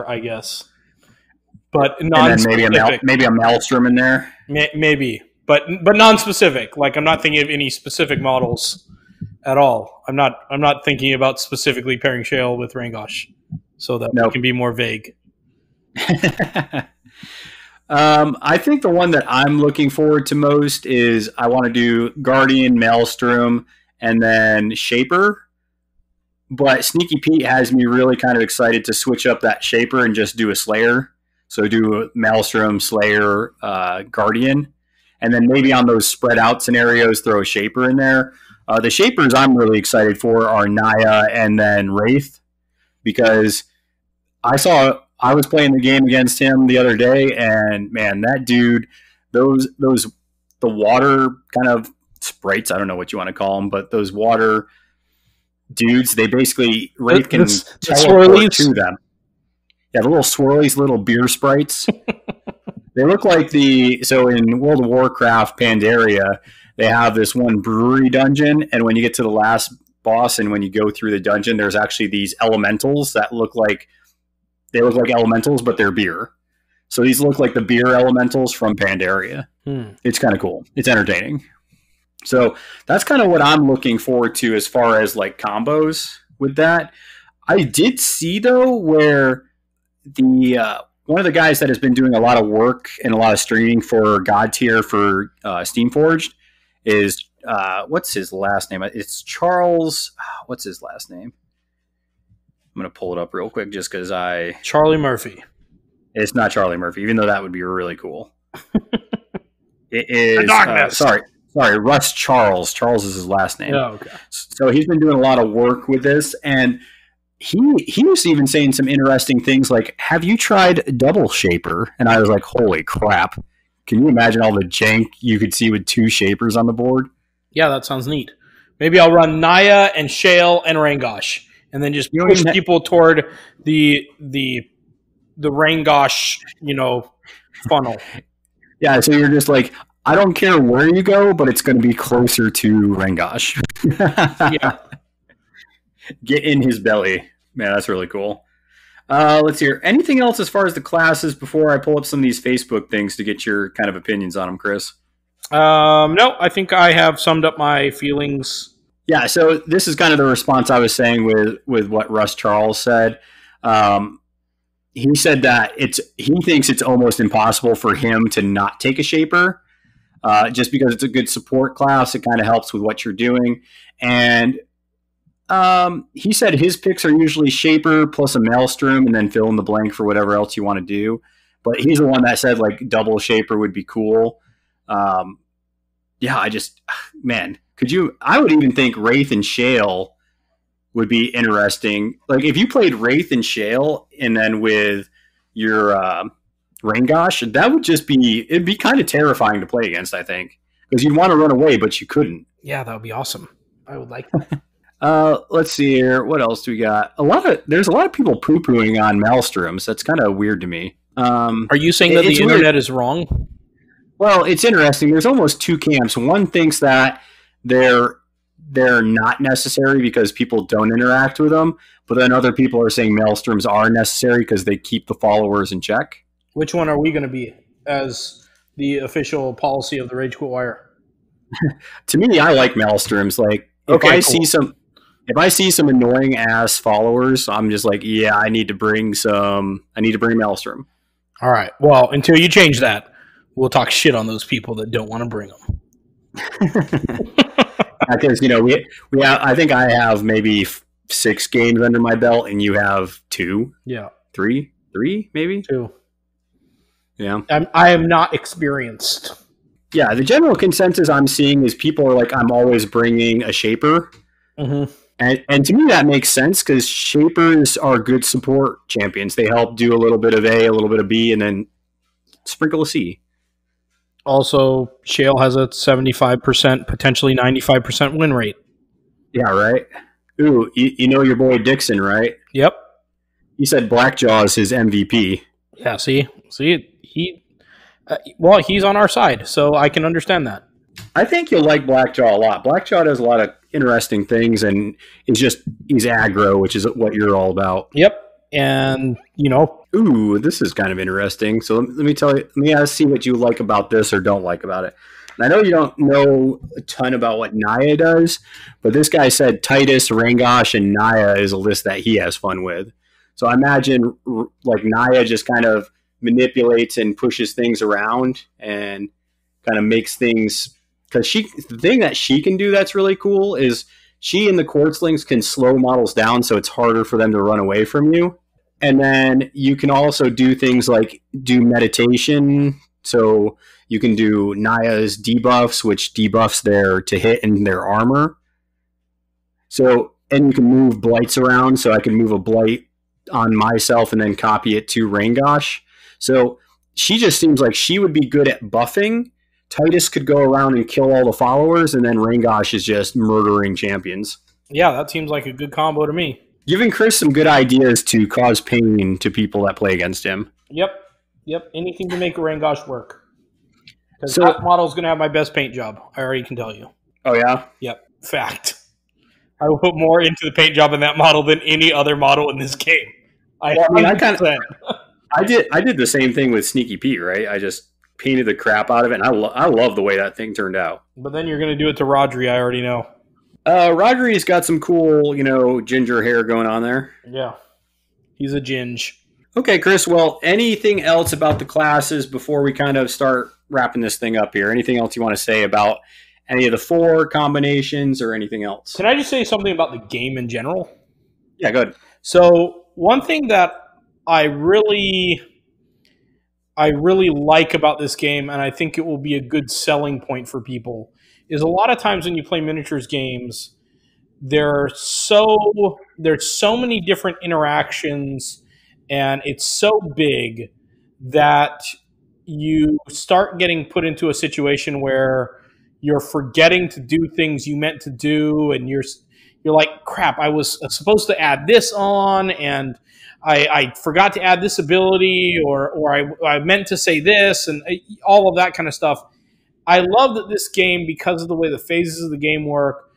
I guess. But non-specific. And then maybe a Maelstrom in there. Maybe, but non-specific. Like, I'm not thinking of any specific models at all. I'm not thinking about specifically pairing Shale with Rangosh, so that we can be more vague. I think the one that I'm looking forward to most is I want to do Guardian, Maelstrom, and then Shaper. But Sneaky Pete has me really kind of excited to switch up that Shaper and just do a Slayer. So do Maelstrom, Slayer, Guardian. And then maybe on those spread out scenarios, throw a Shaper in there. The Shapers I'm really excited for are Naya and then Wraith. Because I was playing the game against him the other day, and man, that dude, the water kind of sprites, I don't know what you want to call them, but those water dudes, they basically, Wraith can teleport to them. Yeah, the little swirlies, little beer sprites. They look like so in World of Warcraft Pandaria, they have this one brewery dungeon, and when you get to the last boss and when you go through the dungeon, there's actually these elementals that look like elementals, but they're beer. So these look like the beer elementals from Pandaria. It's kind of cool. It's entertaining. So that's kind of what I'm looking forward to as far as like combos with that. I did see though where one of the guys that has been doing a lot of work and a lot of streaming for Godtear for Steamforged is what's his last name? It's Charles. What's his last name? I'm going to pull it up real quick just because Charlie Murphy. It's not Charlie Murphy, even though that would be really cool. It is. Sorry, Russ Charles. Charles is his last name. Oh, okay. So he's been doing a lot of work with this, and he was even saying some interesting things like, have you tried Double Shaper? And I was like, holy crap. Can you imagine all the jank you could see with 2 Shapers on the board? Yeah, that sounds neat. Maybe I'll run Naya and Shale and Rangosh, and then just push people toward the Rangosh, funnel. Yeah, so you're just like, I don't care where you go, but it's going to be closer to Rangosh. Yeah. Get in his belly. Man, that's really cool. Let's hear. Anything else as far as the classes before I pull up some of these Facebook things to get your kind of opinions on them, Chris? No, I think I have summed up my feelings. Yeah, so this is kind of the response I was saying with what Russ Charles said. He said that he thinks it's almost impossible for him to not take a Shaper, just because it's a good support class. It kind of helps with what you're doing. And he said his picks are usually Shaper plus a Maelstrom and then fill in the blank for whatever else you want to do. But he's the one that said like double Shaper would be cool. Yeah, man, I would even think Wraith and Shale would be interesting. Like if you played Wraith and Shale and then with your Rangosh, that would it'd be kind of terrifying to play against, I think. Because you'd want to run away, but you couldn't. Yeah, that would be awesome. I would like that. Let's see here. What else do we got? There's a lot of people poo-pooing on Maelstroms. That's kind of weird to me. Are you saying that the internet is wrong? Well, it's interesting. There's almost 2 camps. One thinks that they're not necessary because people don't interact with them, but then other people are saying Maelstroms are necessary because they keep the followers in check. Which one are we going to be as the official policy of the Rage Quit Wire? To me, I like Maelstroms. Like if I see some annoying ass followers, I'm just like, yeah, I need to bring Maelstrom. All right. Well, until you change that, we'll talk shit on those people that don't want to bring them. Because I think I have maybe 6 games under my belt, and you have 2. Yeah, 3 maybe 2. Yeah, I am not experienced. Yeah, the general consensus I'm seeing is people are like, I'm always bringing a Shaper. Mm-hmm. And to me, that makes sense because Shapers are good support champions. They help do a little bit of A, a little bit of B, and then sprinkle a C. Also, Shale has a 75%, potentially 95% win rate. Yeah, right? Ooh, you know your boy Dixon, right? Yep. He said Blackjaw is his MVP. Yeah, see, he's on our side, so I can understand that. I think you'll like Blackjaw a lot. Blackjaw does a lot of interesting things, and he's aggro, which is what you're all about. Yep, and Ooh, this is kind of interesting. So let me see what you like about this or don't like about it. And I know you don't know a ton about what Naya does, but this guy said Titus, Rangosh, and Naya is a list that he has fun with. So I imagine like Naya just kind of manipulates and pushes things around and kind of makes things, because the thing that she can do that's really cool is she and the Quartzlings can slow models down so it's harder for them to run away from you. And then you can also do things like do meditation. So you can do Naya's debuffs, which debuffs their to hit and their armor. So, and you can move blights around. So I can move a blight on myself and then copy it to Rangosh. So she just seems like she would be good at buffing. Titus could go around and kill all the followers, and then Rangosh is just murdering champions. Yeah, that seems like a good combo to me. Giving Chris some good ideas to cause pain to people that play against him. Yep. Anything to make a Rangosh work. Because that model's going to have my best paint job. I already can tell you. Oh, yeah? Yep. Fact. I will put more into the paint job in that model than any other model in this game. I did the same thing with Sneaky Pete, right? I just painted the crap out of it, and I love the way that thing turned out. But then you're going to do it to Rodri, I already know. Rodri's got some cool, ginger hair going on there. Yeah. He's a ginge. Okay, Chris, well, anything else about the classes before we kind of start wrapping this thing up here? Anything else you want to say about any of the 4 combinations or anything else? Can I just say something about the game in general? Yeah, go ahead. So one thing that I really like about this game, and I think it will be a good selling point for people, is a lot of times when you play miniatures games, there's so many different interactions, and it's so big that you start getting put into a situation where you're forgetting to do things you meant to do, and you're like, crap, I was supposed to add this on, and I forgot to add this ability, or I meant to say this, and all of that kind of stuff. I love that this game, because of the way the phases of the game work,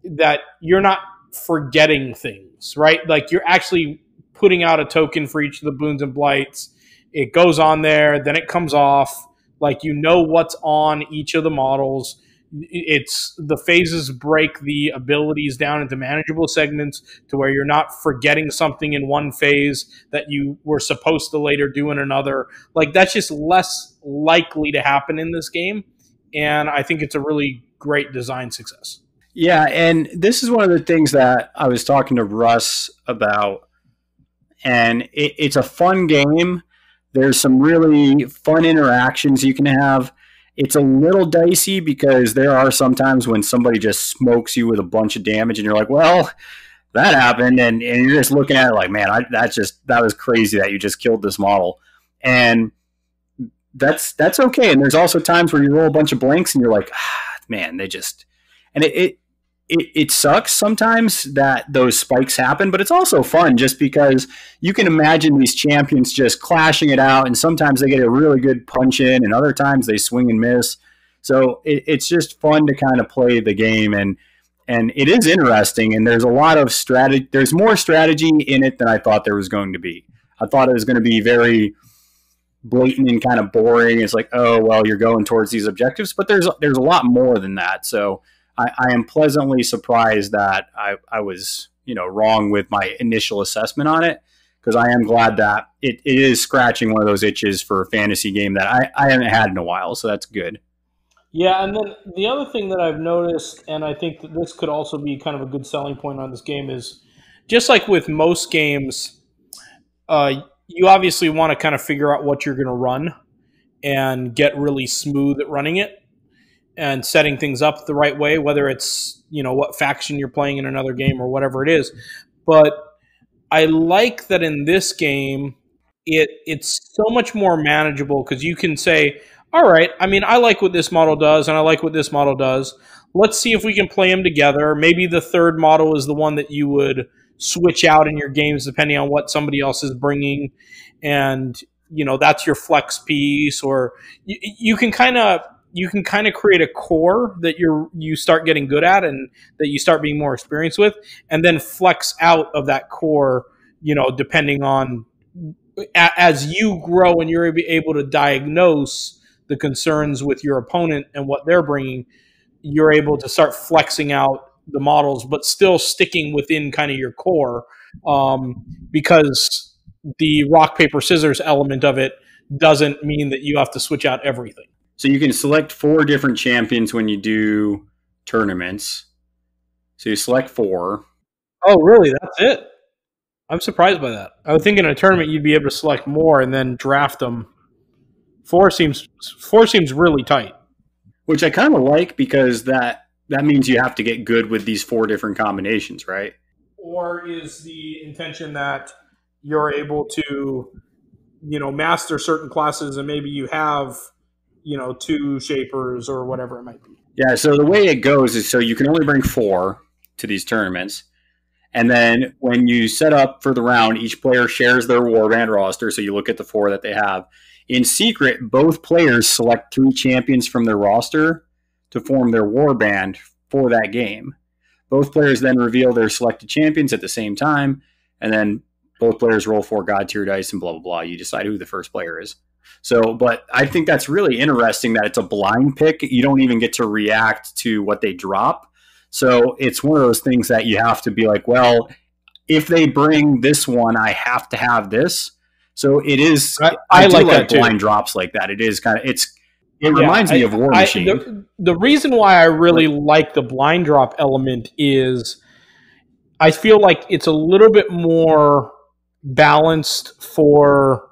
that you're not forgetting things, right? Like, you're actually putting out a token for each of the boons and blights. It goes on there, then it comes off. Like, you know what's on each of the models. It's the phases break the abilities down into manageable segments to where you're not forgetting something in one phase that you were supposed to later do in another. Like, that's just less likely to happen in this game, and I think it's a really great design success. Yeah, and this is one of the things that I was talking to Russ about, and it's a fun game. There's some really fun interactions you can have. It's a little dicey because there are some times when somebody just smokes you with a bunch of damage, and you're like, well, that happened, and you're just looking at it like, man, that was crazy that you just killed this model. And that's okay. And there's also times where you roll a bunch of blanks and you're like, man, they just, and it sucks sometimes that those spikes happen, but it's also fun just because you can imagine these champions just clashing it out, and sometimes they get a really good punch in, and other times they swing and miss. So it's just fun to kind of play the game, and it is interesting, and there's a lot of strategy. There's more strategy in it than I thought there was going to be. I thought it was going to be very blatant and kind of boring. It's like, oh, well, you're going towards these objectives, but there's a lot more than that. So I am pleasantly surprised that I was, wrong with my initial assessment on it, because I am glad that it is scratching one of those itches for a fantasy game that I haven't had in a while. So that's good. Yeah, and then the other thing that I've noticed, and I think that this could also be kind of a good selling point on this game, is just like with most games, you obviously want to kind of figure out what you're going to run and get really smooth at running it and setting things up the right way, whether it's, what faction you're playing in another game or whatever it is. But I like that in this game, it's so much more manageable, because you can say, all right, I mean, I like what this model does, and I like what this model does. Let's see if we can play them together. Maybe the third model is the one that you would switch out in your games depending on what somebody else is bringing. And, that's your flex piece, or you can kind of create a core that you start getting good at and that you start being more experienced with, and then flex out of that core, depending on as you grow and you're able to diagnose the concerns with your opponent and what they're bringing, you're able to start flexing out the models, but still sticking within kind of your core, because the rock, paper, scissors element of it doesn't mean that you have to switch out everything. So you can select 4 different champions when you do tournaments. So you select 4. Oh, really? That's it? I'm surprised by that. I would think in a tournament you'd be able to select more and then draft them. 4 seems really tight. Which I kind of like, because that means you have to get good with these 4 different combinations, right? Or is the intention that you're able to, master certain classes, and maybe you have, 2 shapers or whatever it might be? Yeah, so the way it goes is, so you can only bring 4 to these tournaments. And then when you set up for the round, each player shares their warband roster. So you look at the 4 that they have. In secret, both players select 3 champions from their roster to form their warband for that game. Both players then reveal their selected champions at the same time, and then both players roll 4 God-tier dice and blah, blah, blah. You decide who the first player is. So, but I think that's really interesting that it's a blind pick. You don't even get to react to what they drop. So it's one of those things that you have to be like, well, if they bring this one, I have to have this. So it is. I like that blind too. Drops like that. It is kind of. It reminds me of War Machine. The reason why I really like the blind drop element is I feel like it's a little bit more balanced for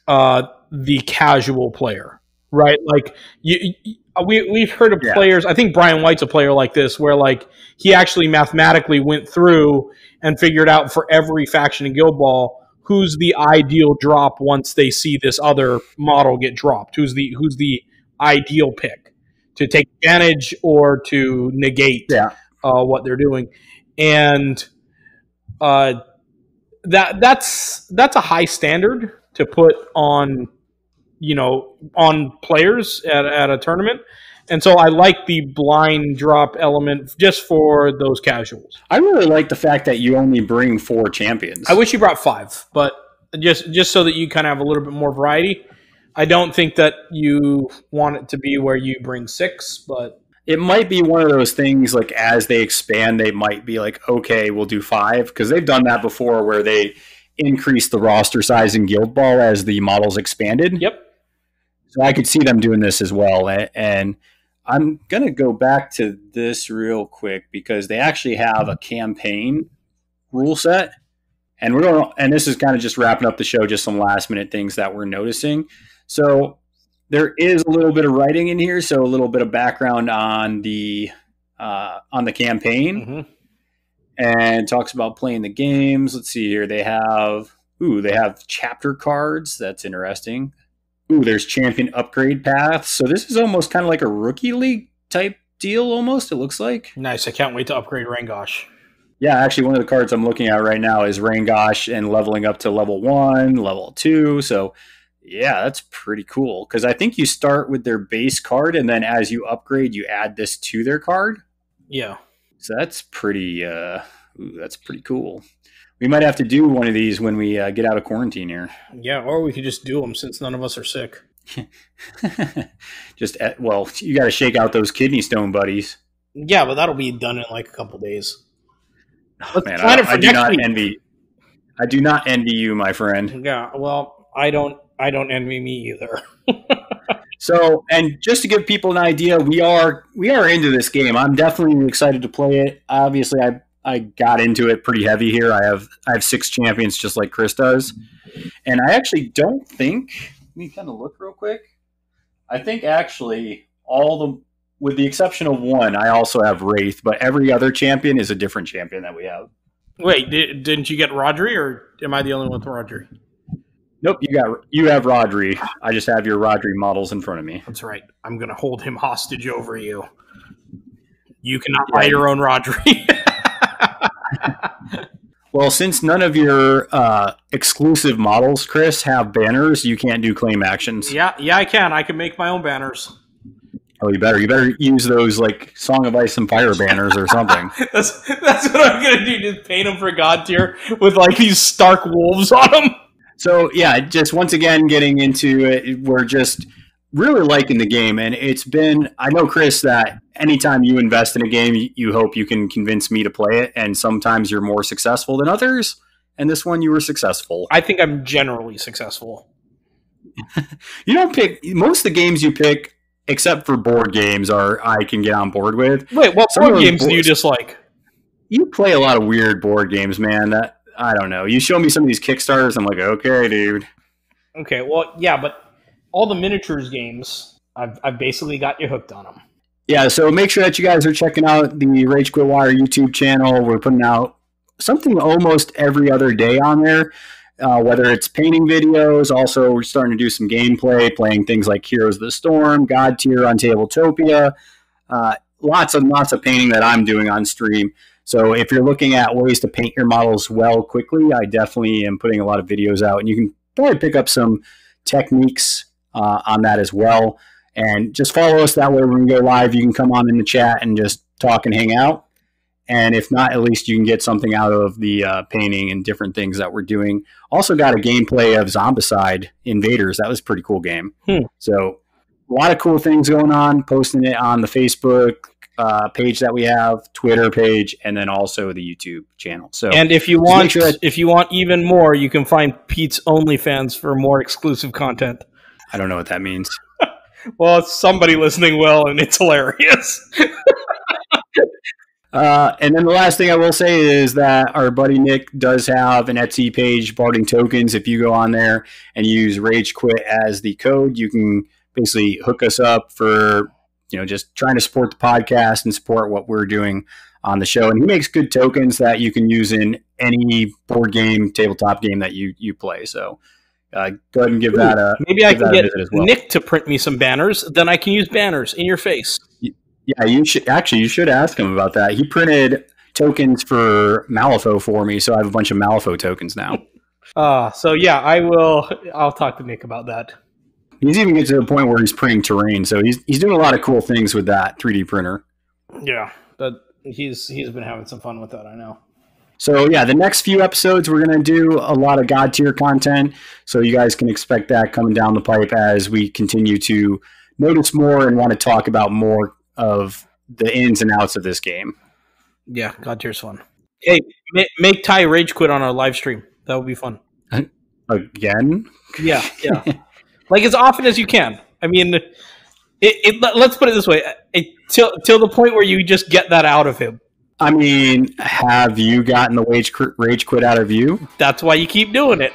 the casual player, right? Like we've heard of players. I think Brian White's a player like this, where like he actually mathematically went through and figured out for every faction in Guild Ball who's the ideal drop once they see this other model get dropped. Who's the ideal pick to take advantage or to negate what they're doing, and that's a high standard to put on players at a tournament. And so I like the blind drop element just for those casuals. I really like the fact that you only bring 4 champions. I wish you brought 5, but just so that you kind of have a little bit more variety. I don't think that you want it to be where you bring 6, but it might be one of those things like as they expand, they might be like, okay, we'll do 5, because they've done that before where they increased the roster size in Guild Ball as the models expanded. Yep. So I could see them doing this as well. And I'm going to go back to this real quick because they actually have a campaign rule set. And this is kind of just wrapping up the show, just some last minute things that we're noticing. So there is a little bit of writing in here, so a little bit of background on the campaign, and it talks about playing the games. Let's see here. They have chapter cards. That's interesting. There's champion upgrade paths. So this is almost kind of like a rookie league type deal. Almost, it looks like. Nice. I can't wait to upgrade Rangosh. Yeah, actually, one of the cards I'm looking at right now is Rangosh and leveling up to level 1, level 2. So. Yeah, that's pretty cool because I think you start with their base card and then as you upgrade, you add this to their card. Yeah. So that's pretty cool. We might have to do one of these when we get out of quarantine here. Yeah, or we could just do them since none of us are sick. You got to shake out those kidney stone buddies. Yeah, but that'll be done in like a couple days. Let's plan it for next week. I do not envy you, my friend. Yeah, well, I don't envy me either. So, and just to give people an idea, we are into this game. I'm definitely excited to play it. Obviously, I got into it pretty heavy here. I have 6 champions just like Chris does. And I actually don't think, let me kind of look real quick. I think actually with the exception of 1, I also have Wraith, but every other champion is a different champion that we have. Wait, didn't you get Rodri, or am I the only one with Rodri? Nope, you have Rodri. I just have your Rodri models in front of me. That's right. I'm going to hold him hostage over you. You cannot buy your own Rodri. Well, since none of your exclusive models, Chris, have banners, you can't do claim actions. Yeah, I can. I can make my own banners. Oh, you better use those like Song of Ice and Fire banners or something. That's what I'm going to do. Just paint them for Godtear with like these Stark wolves on them. So, yeah, just once again getting into it, we're just really liking the game. And it's been, I know, Chris, that anytime you invest in a game, you hope you can convince me to play it. And sometimes you're more successful than others. And this one, you were successful. I think I'm generally successful. You don't pick, most of the games you pick, except for board games, I can get on board with. Wait, what board games do you dislike? You play a lot of weird board games, man. I don't know. You show me some of these Kickstarters, I'm like, okay, dude. Okay, well, yeah, but all the miniatures games, I've basically got you hooked on them. Yeah, so make sure that you guys are checking out the Rage Quit Wire YouTube channel. We're putting out something almost every other day on there, whether it's painting videos. Also, we're starting to do some gameplay, playing things like Heroes of the Storm, Godtear on Tabletopia. Lots of painting that I'm doing on stream. So if you're looking at ways to paint your models well quickly, I definitely am putting a lot of videos out. And you can probably pick up some techniques on that as well. And just follow us. That way when we go live, you can come on in the chat and just talk and hang out. And if not, at least you can get something out of the painting and different things that we're doing. Also got a gameplay of Zombicide Invaders. That was a pretty cool game. So a lot of cool things going on, posting it on the Facebook page that we have, Twitter page, and then also the YouTube channel. So, and if you want even more, you can find Pete's OnlyFans for more exclusive content. I don't know what that means. Well, it's somebody listening well, and it's hilarious. And then the last thing I will say is that our buddy Nick does have an Etsy page, Barding Tokens. If you go on there and use Rage Quit as the code, you can basically hook us up for, just trying to support the podcast and support what we're doing on the show. And he makes good tokens that you can use in any board game, tabletop game that you play. So go ahead and give that a maybe I can get as well. Nick to print me some banners. Then I can use banners in your face. Yeah, you should ask him about that. He printed tokens for Malifaux for me, so I have a bunch of Malifaux tokens now. So yeah, I'll talk to Nick about that. He's even get to the point where he's printing terrain, so he's doing a lot of cool things with that 3D printer. Yeah, but he's been having some fun with that, I know. So yeah, the next few episodes we're going to do a lot of Godtear content, so you guys can expect that coming down the pipe as we continue to notice more and want to talk about more of the ins and outs of this game. Yeah, Godtear's fun. Hey, make Ty rage quit on our live stream. That would be fun. Again? Yeah. Like as often as you can. I mean, let's put it this way: till the point where you just get that out of him. I mean, have you gotten the rage quit out of you? That's why you keep doing it.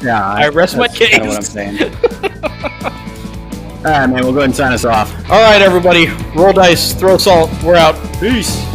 Yeah, I rest my case. That's what I'm saying. All right, man. We'll go ahead and sign us off. All right, everybody. Roll dice, throw salt. We're out. Peace.